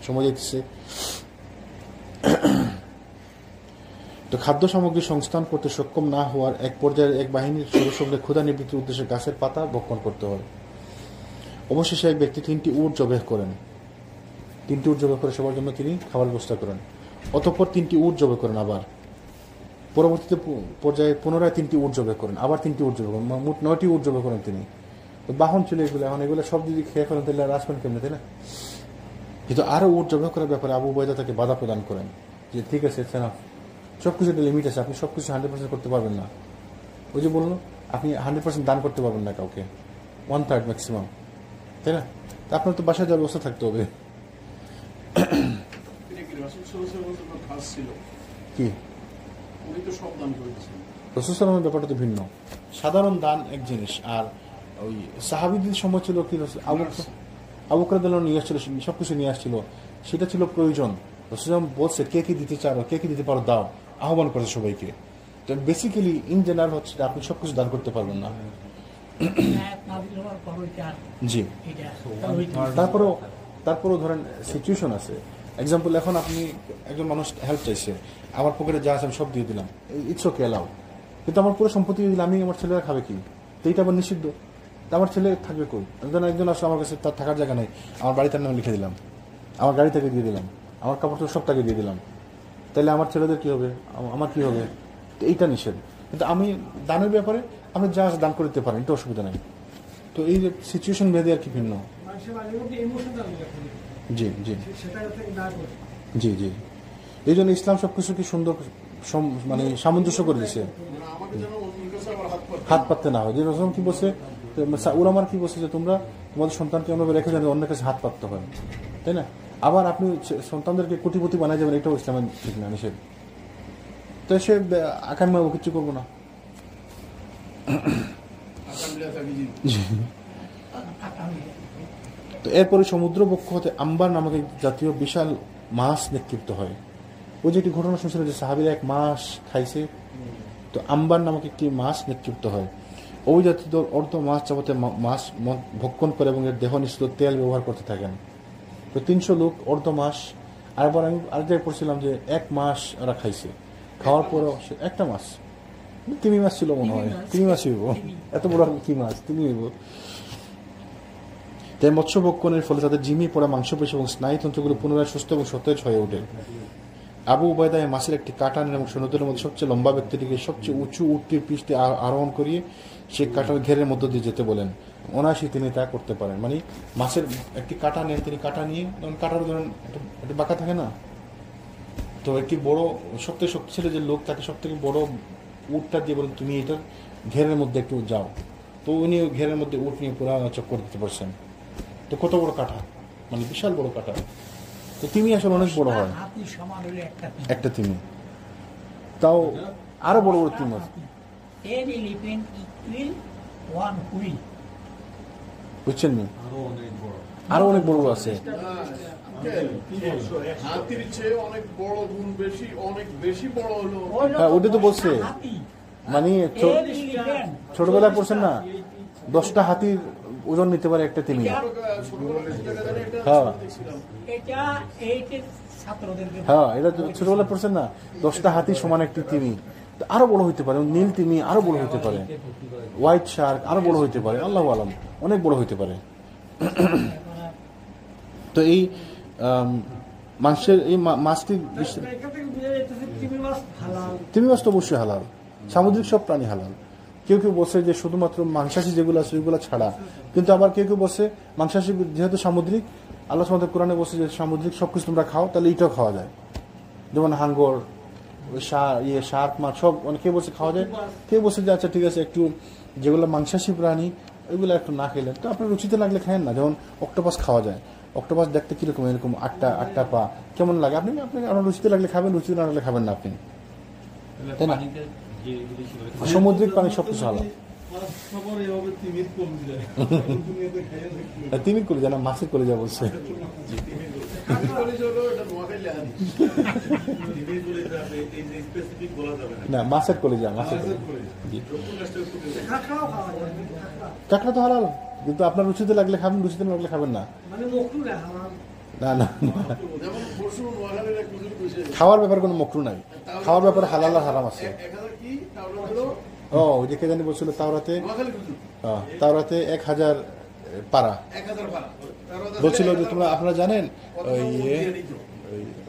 Speaker 1: সময় যাইতেছে। তো খাদ্য সামগ্রী সংস্থান করতে সক্ষম না হওয়ার এক পর্যায়ে এক বাহিনীর সদস্যকে ক্ষুধা নিবৃত্তির উদ্দেশ্যে গাছের পাতা ভক্ষণ করতে হয়। অবশেষে এক ব্যক্তি 3টি উট জবেহ করেন। 3টি উট জবেহ করে সবার জন্য তিনি খাবার ব্যবস্থা করেন। অতঃপর 3টি উট জবেহ করেন। আবার পরবর্তীতে পর্যায়ে পুনরায় 3টি উট জবেহ করেন, আবার 3টি উট জবেহ করেন, মোট 9টি উট জবেহ করেন তিনি। তো বাহন ছিল এগুলো, এখন এগুলো সব যদি খেয়ে ফেলেন তাহলে আর আসবেন কেমনে, তাই না? কিন্তু আরো উট জবেহ করার ব্যাপারে আবু উবাইদা তাকে বাধা প্রদান করেন যে ঠিক আছে, সবকিছু একটা লিমিট আছে, আপনি সবকিছু 100% করতে পারবেন না। ওই যে বললো আপনি 100% দান করতে পারবেন না কাউকে, 1/3 ম্যাক্সিমাম, তাই না? তা আপনার তো বাসায় যাওয়ার ব্যবস্থা থাকতে হবে।
Speaker 5: এটা কি রাসূল সাল্লাল্লাহু আলাইহি ওয়াসাল্লামের খাস ছিল?
Speaker 1: কি
Speaker 5: উনি তো সব দান করে দিয়েছেন।
Speaker 1: রাসূল সাল্লাল্লাহু আলাইহি ওয়াসাল্লামের ব্যাপারটা তো ভিন্ন। সাধারণ দান এক জিনিস, আর ওই সাহাবীদের সময় ছিল কি আবু বকর রাদিয়াল্লাহু আনহু নিয়ে আসছিল, সবকিছু নিয়ে আসছিল, সেটা ছিল প্রয়োজন। রাসূল সাল্লাল্লাহু আলাইহি ওয়াসাল্লাম বলছে কে কি দিতে চাও, কে কি দিতে পারো দাও, আহ্বান করেছে সবাইকে। তো বেসিক্যালি ইন জেনারেল হচ্ছে আপনি সবকিছু দান করতে পারবেন না। জি, তারপরেও ধরেন সিচুয়েশন আছে। এক্সাম্পল, এখন আপনি একজন মানুষ হেল্প চাইছে, আমার পকেটে যা আছে আমি সব দিয়ে দিলাম, ইটস ওকে অ্যালাউ, কিন্তু আমার পুরো সম্পত্তি দিয়ে দিলাম, আমি আমার ছেলেরা খাবে কি? তো এইটা আবার নিষিদ্ধ। আমার ছেলে থাকবে কই? একজন আসলে আমার কাছে তার থাকার জায়গা নেই, আমার বাড়ি তার নামে লিখে দিলাম, আমার গাড়ি থেকে দিয়ে দিলাম, আমার কাপড় তো সব তাকে দিয়ে দিলাম, তাহলে আমার ছেলেদের কি হবে, আমার কি হবে? তো এইটা নিষেধ। কিন্তু আমি দানের ব্যাপারে আপনি যা দান করে দিতে পারেন, এটা অসুবিধা নেই। তো এই সিচুয়েশন ভেদে আর কি ভিন্ন। জি জি জি জি এই জন্য ইসলাম সবকিছুকে সুন্দর মানে সামঞ্জস্য করে দিচ্ছে,
Speaker 5: আমাকে যেন অন্যের কাছে আবার
Speaker 1: হাত পাততে না হয়। যে রসম কি বলছে, ওলামার কি বলছে যে তোমরা তোমাদের সন্তানকে এমন রেখে যাবে অন্যের কাছে হাত পাততে হয়, তাই না? আবার আপনি সন্তানদেরকে কোটিপতি বানায় যাবেন, এটাও ইসলামের ঠিক না, নিষেধ। তো সে আকাম কিছু করবো না। তো এরপরে সমুদ্র বক্ষ হতে আম্বার নামক এক জাতীয় বিশাল মাছ নিক্ষিপ্ত হয়। ওই যে একটি ঘটনা শুনছিল যে সাহাবীরা এক মাছ খাইছে, তো আম্বার নামক একটি মাছ নিক্ষিপ্ত হয়। ওই জাতীয় অর্ধ মাছ যাবতে মাছ ভক্ষণ করে এবং এর দেহ নিঃসৃত তেল ব্যবহার করতে থাকেন। তো 300 লোক অর্ধ মাস, আরেকবার আমি আরেক জায়গায় পড়ছিলাম যে 1 মাস ওরা খাইছে, খাওয়ার পরও একটা মাছ, তিমি মাছ ছিল মনে হয়, তিমি মাছই হইব, এত বড় কি মাছ, তিমি হইব। তাই মৎস্য ভক্ষণের ফলে তাদের জিমি পড়া মাংসপেশি এবং স্নায়ুতন্ত্রগুলো পুনরায় সুস্থ এবং সতেজ হয়ে ওঠে। আবু উবাইদা এই মাছের একটি কাঁটা নেন এবং সৈন্যদের মধ্যে সবচেয়ে লম্বা ব্যক্তিটিকে সবচেয়ে উঁচু উটটির পৃষ্ঠে আরোহণ করিয়ে সে কাঁটার ঘেরের মধ্য দিয়ে যেতে বলেন। অনায়াসে তিনি তা করতে পারেন। মানে মাছের একটি কাঁটা নেন, তিনি কাঁটা নিয়ে, কাঁটার ধরেন একটা বাঁকা থাকে না, তো একটি বড় সবথেকে শক্তিশালী যে লোক তাকে সব থেকে বড় উটটা দিয়ে বলেন তুমি এটার ঘেরের মধ্যে একটু যাও। তো উনি ঘেরের মধ্যে উট নিয়ে পুরো চক্কর দিতে পারছেন। তো কত বড় কাঁটা, মানে বিশাল বড় কাঁটা। তো তিমি আসলে অনেক বড় হয়, একটা তিমি। তাও আরো বড় বড় তিমি আছে,
Speaker 4: An elephant equal one wheel.
Speaker 1: বুঝছেন নি?
Speaker 3: আরো অনেক বড়।
Speaker 1: আরো অনেক বড় বড় আছে।
Speaker 5: হাতির চেয়ে অনেক বড় গুণ বেশি, অনেক বেশি বড় হলো।
Speaker 1: হ্যাঁ, ওটা তো বলছে।
Speaker 4: হাতি।
Speaker 1: মানে
Speaker 4: An elephant.
Speaker 1: ছোটবেলায় পড়ছেন না, 10টা হাতির ওজন নিতে পারে একটা তিমি। হ্যাঁ
Speaker 4: এটা এইটের ছাত্রদেরকে
Speaker 1: হ্যাঁ, এটা তো ছোটবেলায় পড়ছেন না, 10টা হাতি সমান একটি তিমি। তো আরো বড় হইতে পারে, নীল তিমি আরো বড় হইতে পারে, হোয়াইট শার্ক আরো বড় হইতে পারে, আল্লাহু আলাম অনেক বড় হইতে পারে। তো এই মাংসের এই মাছটি তিমি মাছ তো অবশ্যই হালাল, সামুদ্রিক সব প্রাণী হালাল। কেউ কেউ বসে যে শুধুমাত্র মাংসাশী যেগুলো আছে ওইগুলো ছাড়া, কিন্তু আবার কেউ কেউ বসে মাংসাশী যেহেতু সামুদ্রিক, আল্লাহ সুবহানাহু কোরআনে বসে যে সামুদ্রিক সবকিছু তোমরা খাও, তাহলে এটাও খাওয়া যায়, যেমন হাঙ্গর, শার্ক মাছ সব অনেকে বসে খাওয়া যায়। কেউ বসে যে আচ্ছা ঠিক আছে একটু যেগুলো মাংসাশী প্রাণী ওইগুলো একটু না খেলেন তো আপনার রুচিতে লাগলে খায়েন না। যেমন অক্টোপাস খাওয়া যায়, অক্টোপাস দেখতে কিরকম, এরকম আটটা পা কেমন লাগে, আপনি আপনার রুচিতে লাগলে খাবেন, রুচিতে না লাগলে খাবেন না আপনি, তাই না? সামুদ্রিক প্রাণী সবকিছু হালাল। তিমি করে যায় না, মাছের করে যা বলছে। না, মাছের কলিজা, মাছের কাঁকড়া তো হালাল, কিন্তু আপনার রুচিতে লাগলে খাবেন, রুচিতে না লাগলে খাবেন না। না না, খাওয়ার ব্যাপারে কোনো মকরু নাই, খাওয়ার ব্যাপারে হালাল আর হারাম আছে। ও ওই যে কে জানি বলছিল তাওরাতে 1000 পারা বলছিল যে তোমরা আপনারা জানেন ওই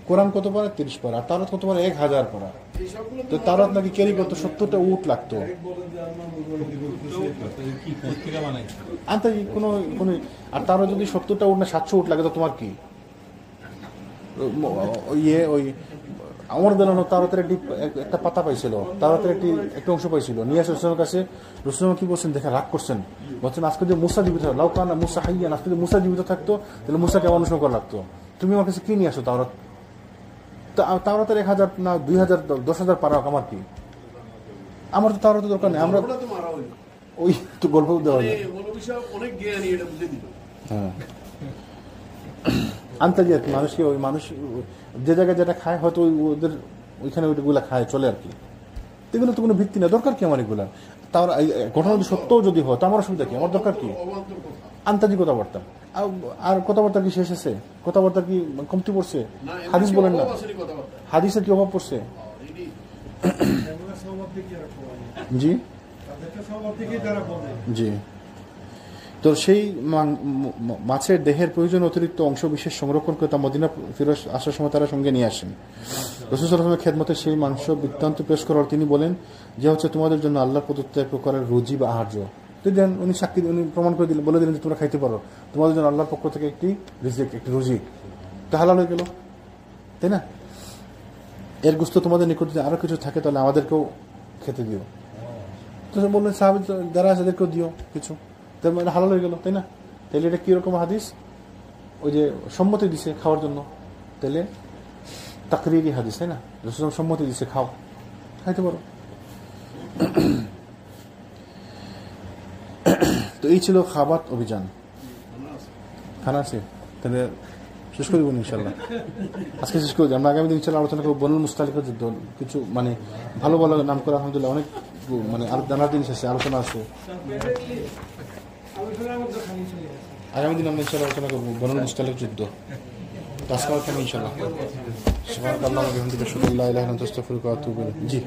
Speaker 1: কোরআন কত পারা, 30 পারা, আর তাওরাত কত পারা, 1000 পারা। তো তাওরাত নাকি ক্যারি করতো 70টা উট লাগতো। আন্তর্জাতিক কোনো, আর তারা যদি 70টা উট না 700 উট লাগে তো তোমার কি? ওই আমার দেলানো তাওরাতের একটা পাতা পাইছিল, তাওরাতের একটা অংশ পাইছিল, নিয়ে আসে রসুলের কাছে। রসুল কি বলছেন দেখে রাগ করছেন, বলছেন আজকে যদি মুসা জীবিত থাকতো, লাউকানা মুসা হাইয়ান, আজকে যদি মুসা জীবিত থাকতো তাহলে মুসাকে অনুসরণ করা লাগতো। তুমি আমার কাছে কি নিয়ে আসো তাওরাত? তাওরাতের 1000 না 2000 10,000 পারা আমার কি? আমার তো তাওরাতের দরকার নেই, আমরা ওই তো গল্প দেওয়া যায়। হ্যাঁ, আন্তর্জাতিক মানুষকে ওই মানুষ যে জায়গায় যেটা খায় হয়তো ওদের ওইখানে ওইগুলা খায় চলে আর কি। এগুলো তো কোনো ভিত্তি না, দরকার কি আমার এগুলা? তার ঘটনা যদি সত্যও যদি হয় তো আমার অসুবিধা কি? আমার দরকার কি? আন্তর্জাতিক কথাবার্তা, আর কথাবার্তা কি শেষ আছে? কথাবার্তা কি কমতি পড়ছে? হাদিস বলেন না, হাদিসের কি অভাব পড়ছে? জি জি। তো সেই মাছের দেহের প্রয়োজন অতিরিক্ত অংশ বিশেষ সংরক্ষণ করে তা মদিনা ফিরে আসার সময় তারা সঙ্গে নিয়ে আসেন। রাসূল সাল্লাল্লাহু আলাইহি ওয়াসাল্লামের খেদমতে সেই মাংস বৃত্তান্ত পেশ করার তিনি বলেন যে হচ্ছে তোমাদের জন্য আল্লাহর প্রদত্ত এক প্রকারের রুজি বা আহার্য। দেন উনি সাক্ষী, উনি প্রমাণ করে দিলেন, বলে দিলেন যে তোমরা খাইতে পারো, তোমাদের জন্য আল্লাহর পক্ষ থেকে একটি রিজিক, একটি রুজি, তা হালাল হয়ে গেল, তাই না? এর গোশত তোমাদের নিকট যদি আরো কিছু থাকে তাহলে আমাদেরকেও খেতে দিও। তো বললেন সাহাবী যারা আছে তাদেরকেও দিও কিছু, তার মানে হালাল হয়ে গেল, তাই না? তাহলে এটা কিরকম হাদিস? ওই যে সম্মতি দিছে খাওয়ার জন্য, তাহলে তাকরিরি হাদিস, তাই না? রাসূল সম্মতি দিছে খাও, খাইতে পারো। তো এই ছিল খাবাত অভিযান। খানা আছে, তাহলে শেষ করে দেবো ইনশাল্লাহ, আজকে শেষ করে দিই। আমরা আগামী দিন ইনশাল্লাহ আলোচনা করবো বনুল মুস্তালিকের যুদ্ধ, কিছু মানে ভালো ভালো নাম করে আলহামদুলিল্লাহ অনেক মানে জানার জিনিস আছে, আলোচনা আছে। আগামী দিন আমরা ইনশাল্লাহ আলোচনা করবো বনুল মুস্তালিক যুদ্ধ, আজকে ইনশাল্লাহ। সুবহানাল্লাহ ওয়া বিহামদিহি আশহাদু আল্লা ইলাহা ইল্লা আনতা আস্তাগফিরুকা ওয়া আতুবু ইলাইক। জি।